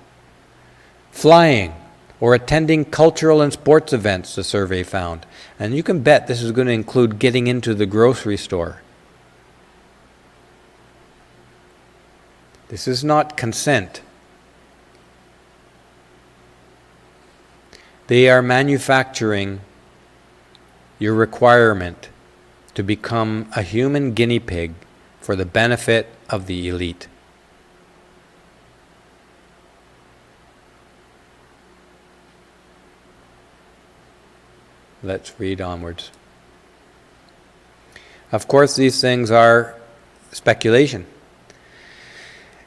Flying, or attending cultural and sports events, the survey found. And you can bet this is going to include getting into the grocery store. This is not consent. They are manufacturing your requirement to become a human guinea pig for the benefit of the elite. Let's read onwards. Of course, these things are speculation.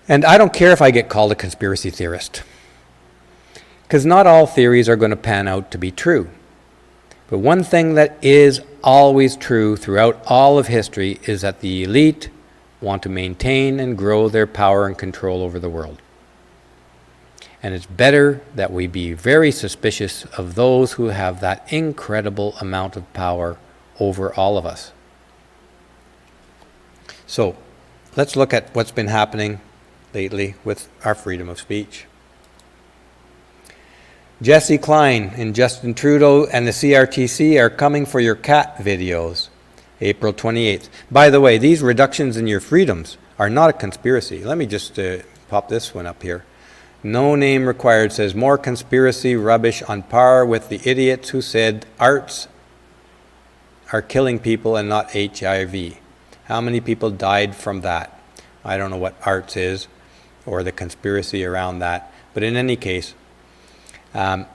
And I don't care if I get called a conspiracy theorist, because not all theories are going to pan out to be true. But one thing that is always true throughout all of history is that the elite want to maintain and grow their power and control over the world. And it's better that we be very suspicious of those who have that incredible amount of power over all of us. So, let's look at what's been happening lately with our freedom of speech. Jesse Klein and Justin Trudeau and the CRTC are coming for your cat videos, April 28th. By the way, these reductions in your freedoms are not a conspiracy. Let me just pop this one up here. No name required says more conspiracy rubbish on par with the idiots who said arts are killing people and not HIV. How many people died from that? I don't know what arts is or the conspiracy around that. But in any case, the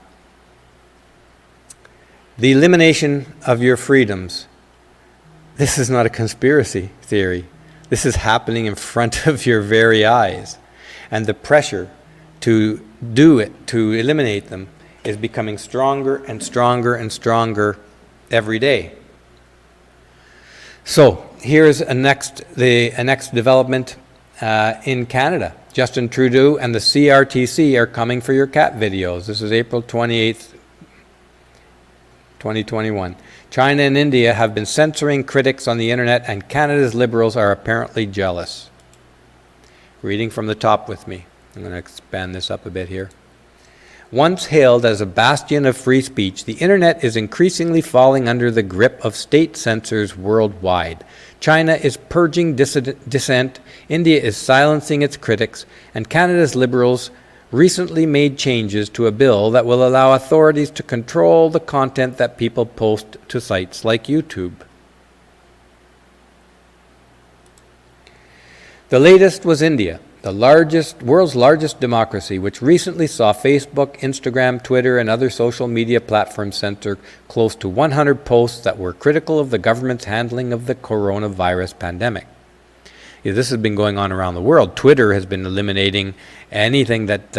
elimination of your freedoms, this is not a conspiracy theory. This is happening in front of your very eyes. And the pressure to do it, to eliminate them, is becoming stronger and stronger and stronger every day. So here's a next development in Canada. Justin Trudeau and the CRTC are coming for your cat videos. This is April 28th, 2021. China and India have been censoring critics on the internet, and Canada's Liberals are apparently jealous. Reading from the top with me. I'm going to expand this up a bit here. Once hailed as a bastion of free speech, the internet is increasingly falling under the grip of state censors worldwide. China is purging dissent, India is silencing its critics, and Canada's Liberals recently made changes to a bill that will allow authorities to control the content that people post to sites like YouTube. The latest was India, the world's largest democracy, which recently saw Facebook, Instagram, Twitter, and other social media platforms censor close to 100 posts that were critical of the government's handling of the coronavirus pandemic. Yeah, this has been going on around the world. Twitter has been eliminating anything that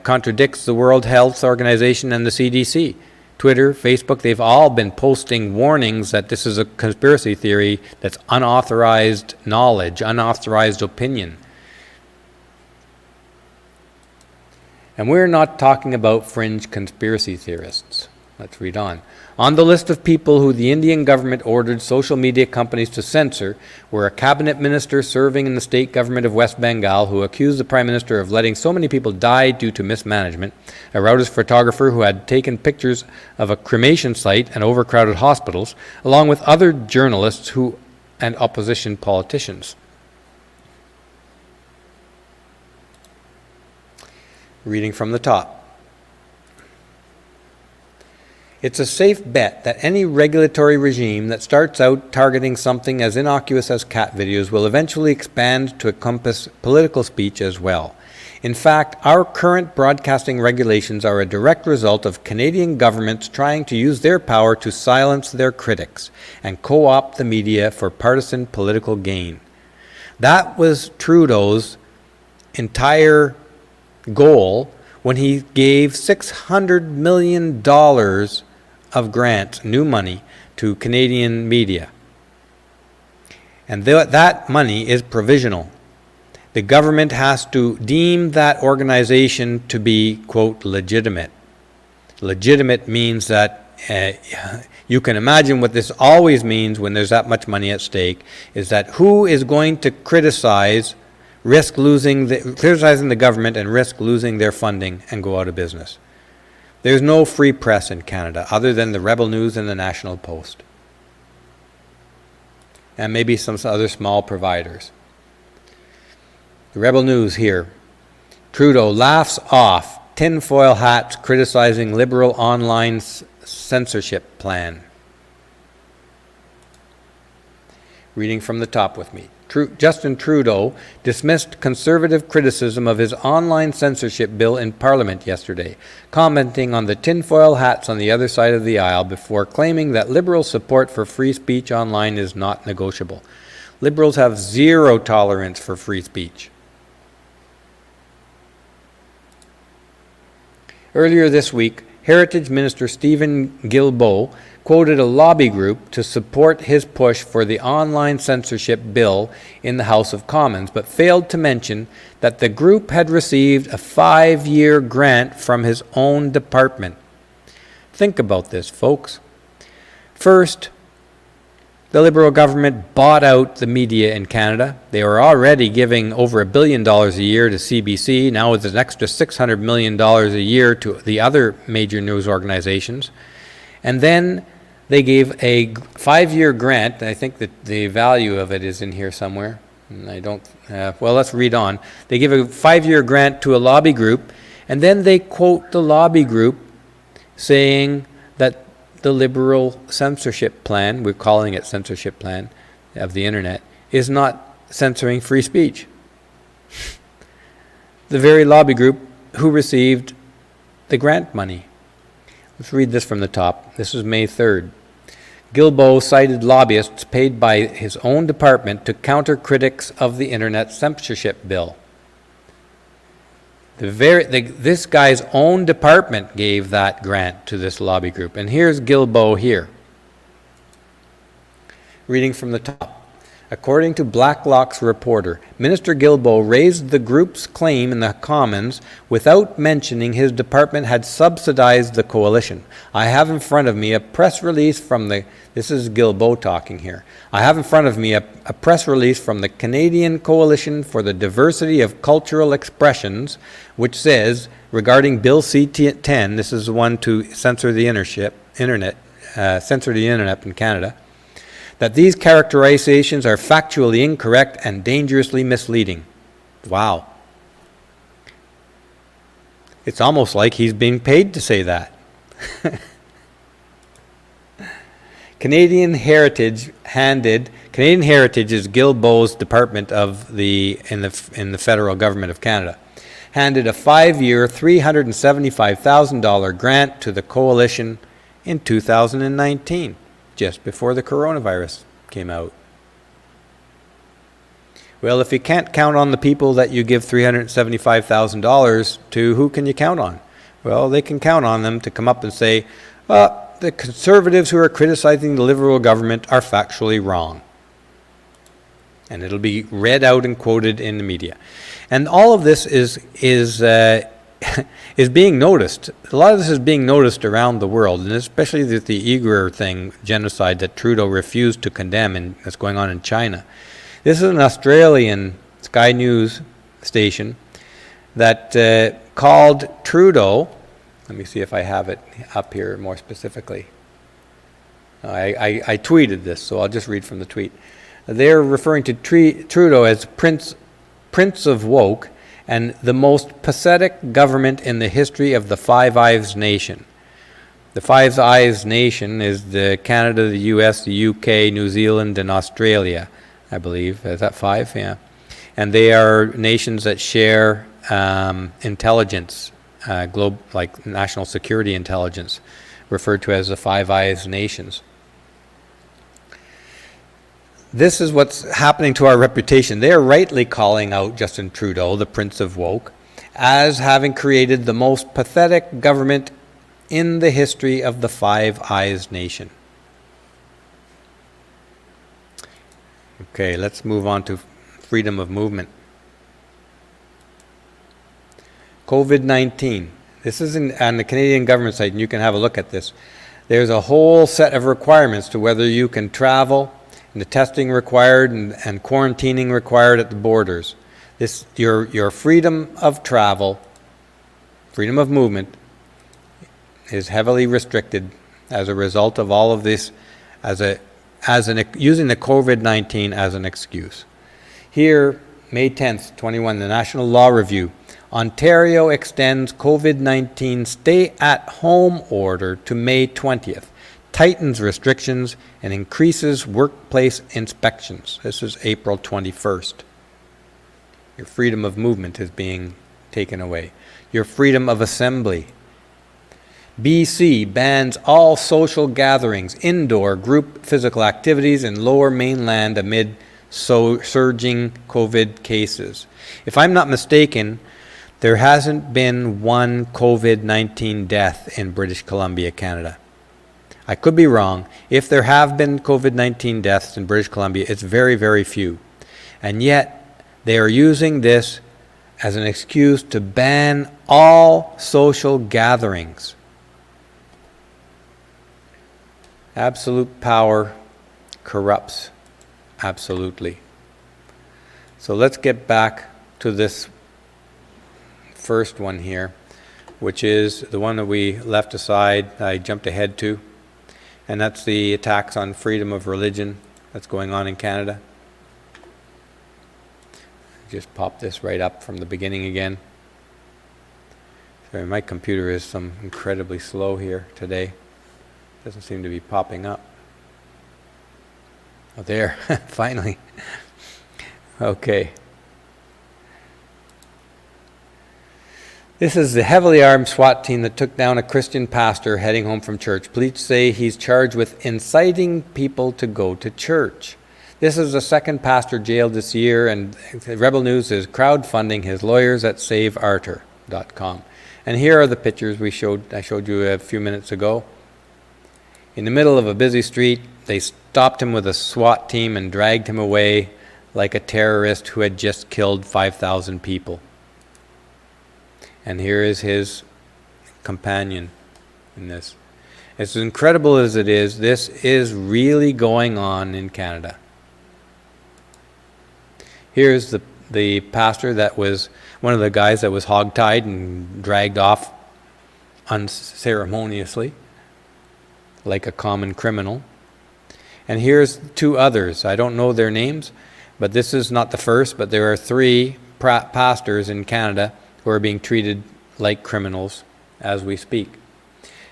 contradicts the World Health Organization and the CDC. Twitter, Facebook, they've all been posting warnings that this is a conspiracy theory that's unauthorized knowledge, unauthorized opinion. And we're not talking about fringe conspiracy theorists. Let's read on. On the list of people who the Indian government ordered social media companies to censor were a cabinet minister serving in the state government of West Bengal who accused the Prime Minister of letting so many people die due to mismanagement, a Reuters photographer who had taken pictures of a cremation site and overcrowded hospitals, along with other journalists and opposition politicians. Reading from the top. It's a safe bet that any regulatory regime that starts out targeting something as innocuous as cat videos will eventually expand to encompass political speech as well. In fact, our current broadcasting regulations are a direct result of Canadian governments trying to use their power to silence their critics and co-opt the media for partisan political gain. That was Trudeau's entire goal when he gave $600 million of grants, new money, to Canadian media. And that money is provisional. The government has to deem that organization to be, quote, legitimate. Legitimate means that you can imagine what this always means when there's that much money at stake, is that who is going to criticizing the government and risk losing their funding and go out of business. There's no free press in Canada other than the Rebel News and the National Post. And maybe some other small providers. The Rebel News here. Trudeau laughs off tinfoil hats criticizing Liberal online censorship plan. Reading from the top with me. Justin Trudeau dismissed Conservative criticism of his online censorship bill in Parliament yesterday, commenting on the tinfoil hats on the other side of the aisle before claiming that Liberal support for free speech online is not negotiable. Liberals have zero tolerance for free speech. Earlier this week, Heritage Minister Stephen Guilbeault quoted a lobby group to support his push for the online censorship bill in the House of Commons, but failed to mention that the group had received a 5-year grant from his own department. Think about this, folks. First, the Liberal government bought out the media in Canada. They were already giving over $1 billion a year to CBC. Now it's an extra $600 million a year to the other major news organizations. And then they gave a 5-year grant. I think that the value of it is in here somewhere. Well, let's read on. They give a 5-year grant to a lobby group, and then they quote the lobby group saying that the Liberal censorship plan, we're calling it censorship plan of the internet, is not censoring free speech. The very lobby group who received the grant money. Let's read this from the top. This is May 3rd. Guilbeault cited lobbyists paid by his own department to counter critics of the internet censorship bill. This guy's own department gave that grant to this lobby group. And here's Guilbeault here. Reading from the top. According to Blacklock's reporter, Minister Guilbeault raised the group's claim in the Commons without mentioning his department had subsidized the coalition. I have in front of me a press release from this is Guilbeault talking here. I have in front of me a press release from the Canadian Coalition for the Diversity of Cultural Expressions, which says, regarding Bill C-10, this is the one to censor the internet in Canada, that these characterizations are factually incorrect and dangerously misleading. Wow. It's almost like he's being paid to say that. Canadian Heritage is Guilbeault's department in the federal government of Canada, handed a 5-year, $375,000 grant to the coalition in 2019, just before the coronavirus came out. Well, if you can't count on the people that you give $375,000 to, who can you count on? Well, they can count on them to come up and say, the Conservatives who are criticizing the Liberal government are factually wrong. And it'll be read out and quoted in the media. And all of this is being noticed. A lot of this is being noticed around the world, and especially the Uyghur genocide that Trudeau refused to condemn, and that's going on in China. This is an Australian Sky News station that called Trudeau. Let me see if I have it up here more specifically. I tweeted this, so I'll just read from the tweet. They're referring to Trudeau as Prince of Woke and the most pathetic government in the history of the Five Eyes Nation. The Five Eyes Nation is the Canada, the US, the UK, New Zealand, and Australia, I believe. Is that five? Yeah. And they are nations that share intelligence, like national security intelligence, referred to as the Five Eyes Nations. This is what's happening to our reputation. They are rightly calling out Justin Trudeau, the Prince of Woke, as having created the most pathetic government in the history of the Five Eyes Nation. Okay, let's move on to freedom of movement. COVID-19. This is on the Canadian government site, and you can have a look at this. There's a whole set of requirements to whether you can travel, and the testing required and quarantining required at the borders. Your freedom of travel, freedom of movement, is heavily restricted as a result of all of this, using the COVID-19 as an excuse. Here, May 10th, 21, the National Law Review. Ontario extends COVID-19 stay-at-home order to May 20th, tightens restrictions, and increases workplace inspections. This is April 21st. Your freedom of movement is being taken away. Your freedom of assembly. BC bans all social gatherings, indoor group physical activities in Lower Mainland amid surging COVID cases. If I'm not mistaken, there hasn't been one COVID-19 death in British Columbia, Canada. I could be wrong. If there have been COVID-19 deaths in British Columbia, it's very, very few. And yet, they are using this as an excuse to ban all social gatherings. Absolute power corrupts. Absolutely. So let's get back to this first one here, which is the one that we left aside, I jumped ahead to, and that's the attacks on freedom of religion that's going on in Canada. Just pop this right up from the beginning again. Sorry, my computer is incredibly slow here today. Doesn't seem to be popping up. Oh, there, finally. Okay. This is the heavily armed SWAT team that took down a Christian pastor heading home from church. Police say he's charged with inciting people to go to church. This is the second pastor jailed this year, and Rebel News is crowdfunding his lawyers at savearter.com. And here are the pictures I showed you a few minutes ago. In the middle of a busy street, they stopped him with a SWAT team and dragged him away like a terrorist who had just killed 5,000 people. And here is his companion in this. As incredible as it is, this is really going on in Canada. Here's the pastor that was one of the guys that was hogtied and dragged off unceremoniously, like a common criminal. And here's two others. I don't know their names, but this is not the first, but there are three pastors in Canada who are being treated like criminals as we speak.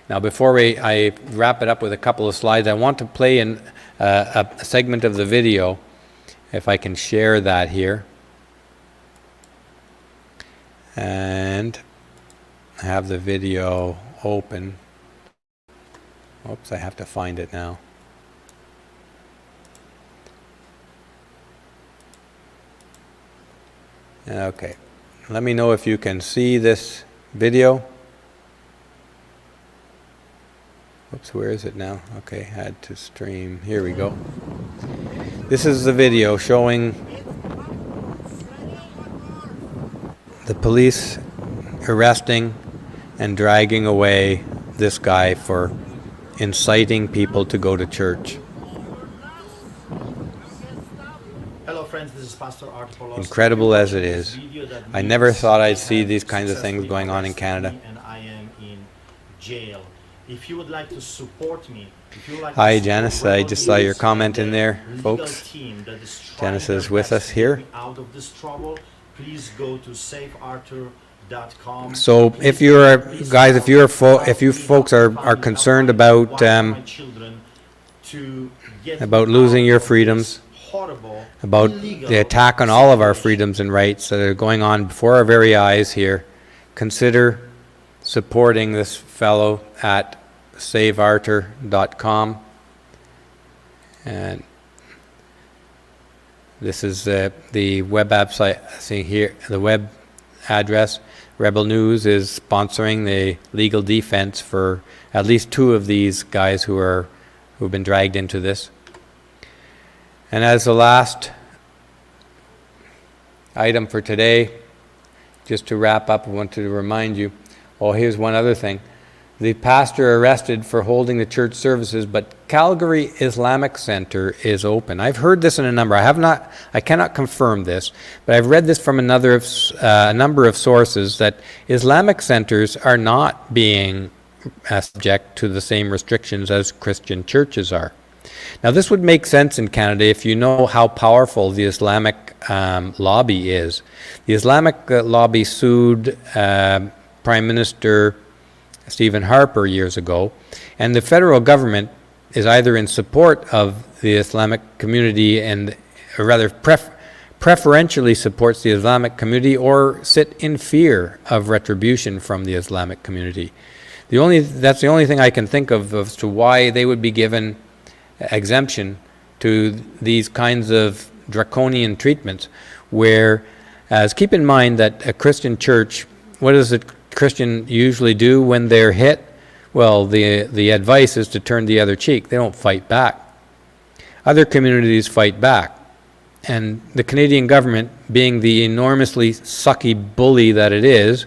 Now, before I wrap it up with a couple of slides, I want to play in a segment of the video, if I can share that here. And I have the video open. Oops, I have to find it now. Okay, let me know if you can see this video. Oops, where is it now? Okay, add to stream. Here we go. This is the video showing the police arresting and dragging away this guy for inciting people to go to church. Hello friends, this is Pastor Art Polos. Incredible as it is, I never thought I'd see these kinds of things going on in Canada. And I am in jail. If you would like to support me, hi Janice, I just saw your comment in there, folks. Janice is with us here. Out of this trouble, please go to savearthur.com. So if you're guys, if you folks are concerned about losing your freedoms, about the attack on all of our freedoms and rights that are going on before our very eyes here, consider supporting this fellow at savearthur.com. And this is the web website. See here, the web address. Rebel News is sponsoring the legal defense for at least 2 of these guys who've been dragged into this. And as the last item for today, just to wrap up, I wanted to remind you, here's one other thing. The pastor arrested for holding the church services, but Calgary Islamic Center is open. I've heard this in a number. I cannot confirm this, but I've read this from a number of sources that Islamic centers are not being subject to the same restrictions as Christian churches are. Now, this would make sense in Canada if you know how powerful the Islamic lobby is. The Islamic lobby sued Prime Minister Stephen Harper years ago, and the federal government is either in support of the Islamic community or rather preferentially supports the Islamic community, or sit in fear of retribution from the Islamic community. That's the only thing I can think of as to why they would be given exemption to these kinds of draconian treatments, whereas keep in mind that a Christian church, what does a Christian usually do when they're hit? Well, the advice is to turn the other cheek. They don't fight back. Other communities fight back. And the Canadian government, being the enormously sucky bully that it is,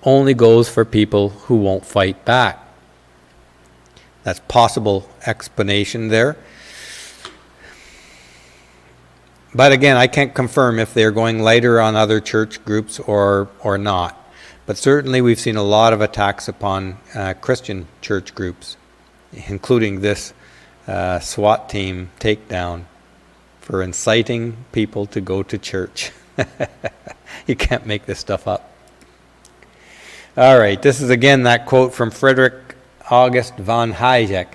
only goes for people who won't fight back. That's possible explanation there. But again, I can't confirm if they're going lighter on other church groups or not. But certainly we've seen a lot of attacks upon Christian church groups, including this SWAT team takedown for inciting people to go to church. You can't make this stuff up. All right, this is again that quote from Frederick August von Hayek.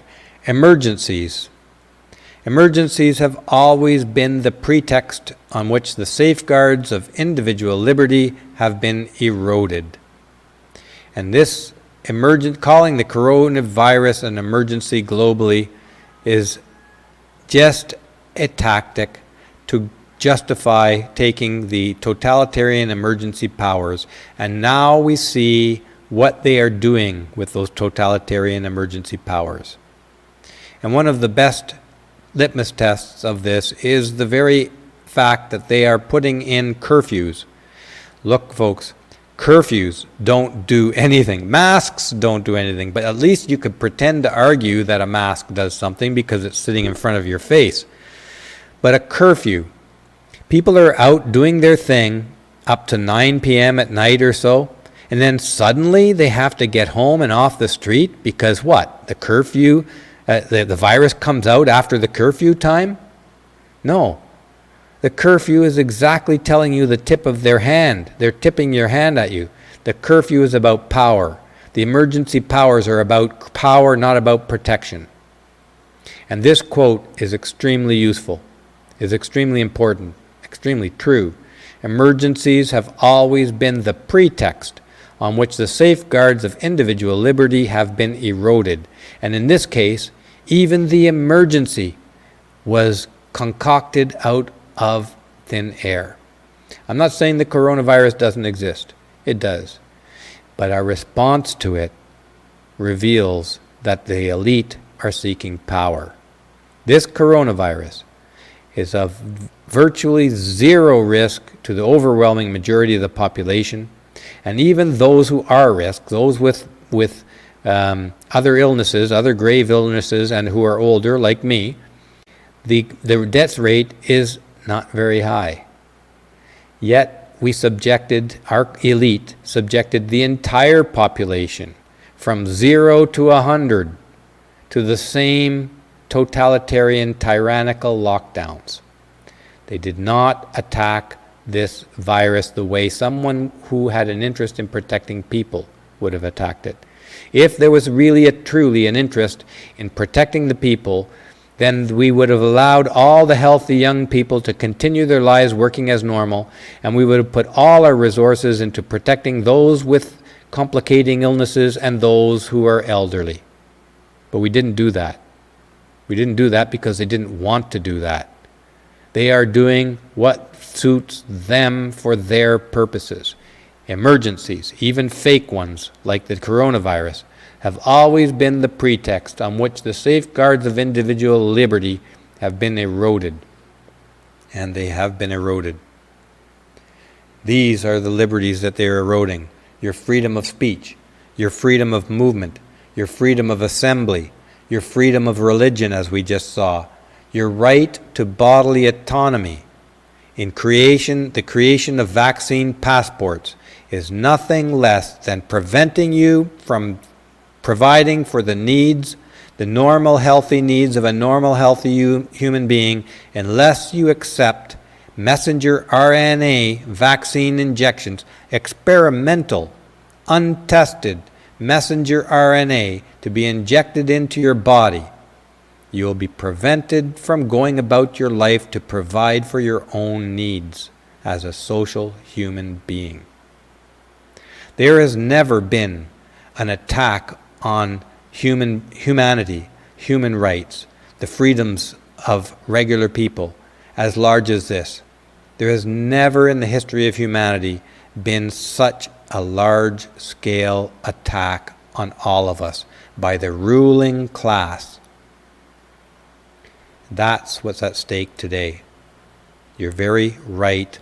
Emergencies. Emergencies have always been the pretext on which the safeguards of individual liberty have been eroded. And this calling the coronavirus an emergency globally is just a tactic to justify taking the totalitarian emergency powers. And now we see what they are doing with those totalitarian emergency powers. And one of the best litmus tests of this is the very fact that they are putting in curfews. Look, folks, curfews don't do anything. Masks don't do anything, but at least you could pretend to argue that a mask does something because it's sitting in front of your face. But a curfew, people are out doing their thing up to 9 p.m. at night or so, and then suddenly they have to get home and off the street because what? The curfew, the virus comes out after the curfew time? No. The curfew is exactly telling you the tip of their hand. They're tipping your hand at you. The curfew is about power. The emergency powers are about power, not about protection. And this quote is extremely useful, is extremely important, extremely true. Emergencies have always been the pretext on which the safeguards of individual liberty have been eroded. And in this case, even the emergency was concocted out of thin air. I'm not saying the coronavirus doesn't exist. It does. But our response to it reveals that the elite are seeking power. This coronavirus is of virtually zero risk to the overwhelming majority of the population, and even those who are at risk, those with other illnesses, other grave illnesses, and who are older, like me, the death rate is not very high. Yet our elite subjected the entire population from 0 to 100 to the same totalitarian, tyrannical lockdowns. They did not attack this virus the way someone who had an interest in protecting people would have attacked it. If there was really truly an interest in protecting the people, then we would have allowed all the healthy young people to continue their lives working as normal, and we would have put all our resources into protecting those with complicating illnesses and those who are elderly. But we didn't do that. We didn't do that because they didn't want to do that. They are doing what suits them for their purposes. Emergencies, even fake ones like the coronavirus, have always been the pretext on which the safeguards of individual liberty have been eroded. And they have been eroded. These are the liberties that they are eroding. Your freedom of speech, your freedom of movement, your freedom of assembly, your freedom of religion, as we just saw, your right to bodily autonomy. The creation of vaccine passports is nothing less than preventing you from providing for the needs, the normal healthy needs of a normal healthy human being, unless you accept messenger RNA vaccine injections, experimental, untested messenger RNA to be injected into your body. You will be prevented from going about your life to provide for your own needs as a social human being. There has never been an attack on humanity, human rights, the freedoms of regular people as large as this. There has never in the history of humanity been such a large-scale attack on all of us by the ruling class. That's what's at stake today. Your very right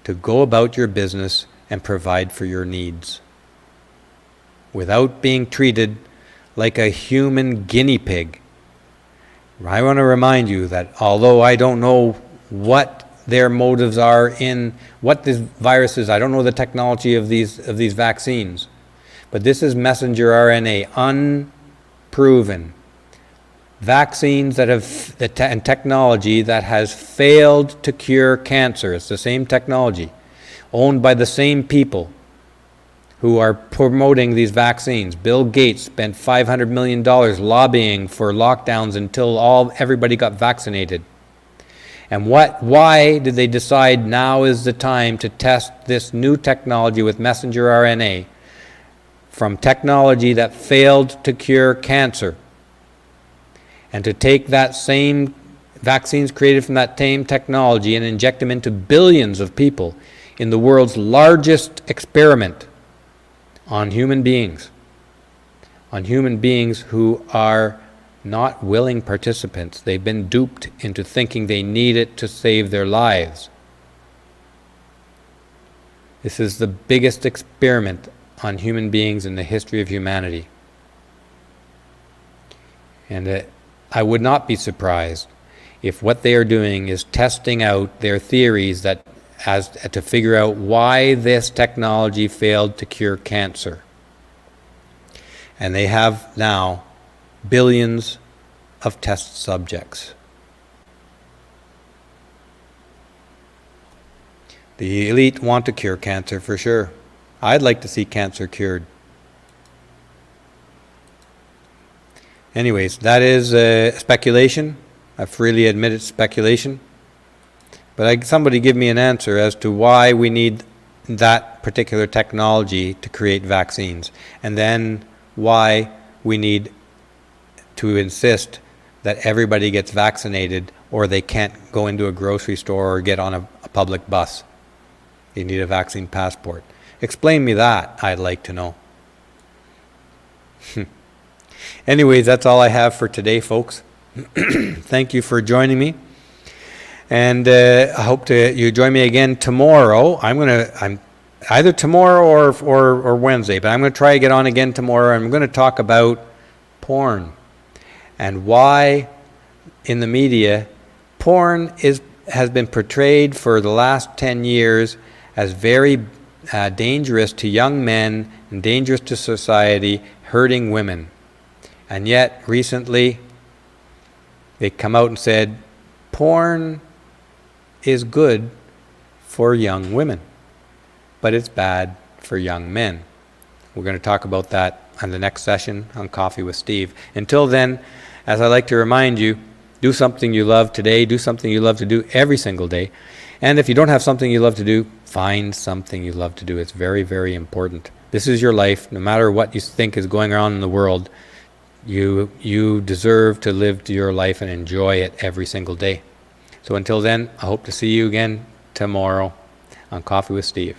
to go about your business and provide for your needs without being treated like a human guinea pig. I want to remind you that although I don't know what their motives are in what this virus is, I don't know the technology of these vaccines, but this is messenger RNA, unproven. Vaccines that have, and technology that has failed to cure cancer. It's the same technology, owned by the same people who are promoting these vaccines. Bill Gates spent $500 million lobbying for lockdowns until everybody got vaccinated. And why did they decide now is the time to test this new technology with messenger RNA from technology that failed to cure cancer? And to take that same vaccines created from that same technology and inject them into billions of people in the world's largest experiment on human beings who are not willing participants. They've been duped into thinking they need it to save their lives. This is the biggest experiment on human beings in the history of humanity. And I would not be surprised if what they are doing is testing out their theories to figure out why this technology failed to cure cancer. And they have now billions of test subjects. The elite want to cure cancer for sure. I'd like to see cancer cured. Anyways, that is speculation. I freely admit it's speculation. But somebody give me an answer as to why we need that particular technology to create vaccines, and then why we need to insist that everybody gets vaccinated or they can't go into a grocery store or get on a public bus. You need a vaccine passport. Explain me that, I'd like to know. Anyways, that's all I have for today, folks. Thank you for joining me. And I hope you join me again tomorrow. I'm either tomorrow or Wednesday, but I'm going to try to get on again tomorrow. I'm going to talk about porn and why in the media porn has been portrayed for the last 10 years as very dangerous to young men and dangerous to society, hurting women. And yet recently they come out and said porn is good for young women, but it's bad for young men. We're going to talk about that on the next session on Coffee with Steve. Until then, as I like to remind you, do something you love today, do something you love to do every single day. And if you don't have something you love to do, find something you love to do. It's very, very important. This is your life. No matter what you think is going on in the world, you deserve to live your life and enjoy it every single day. So until then, I hope to see you again tomorrow on Coffee with Steve.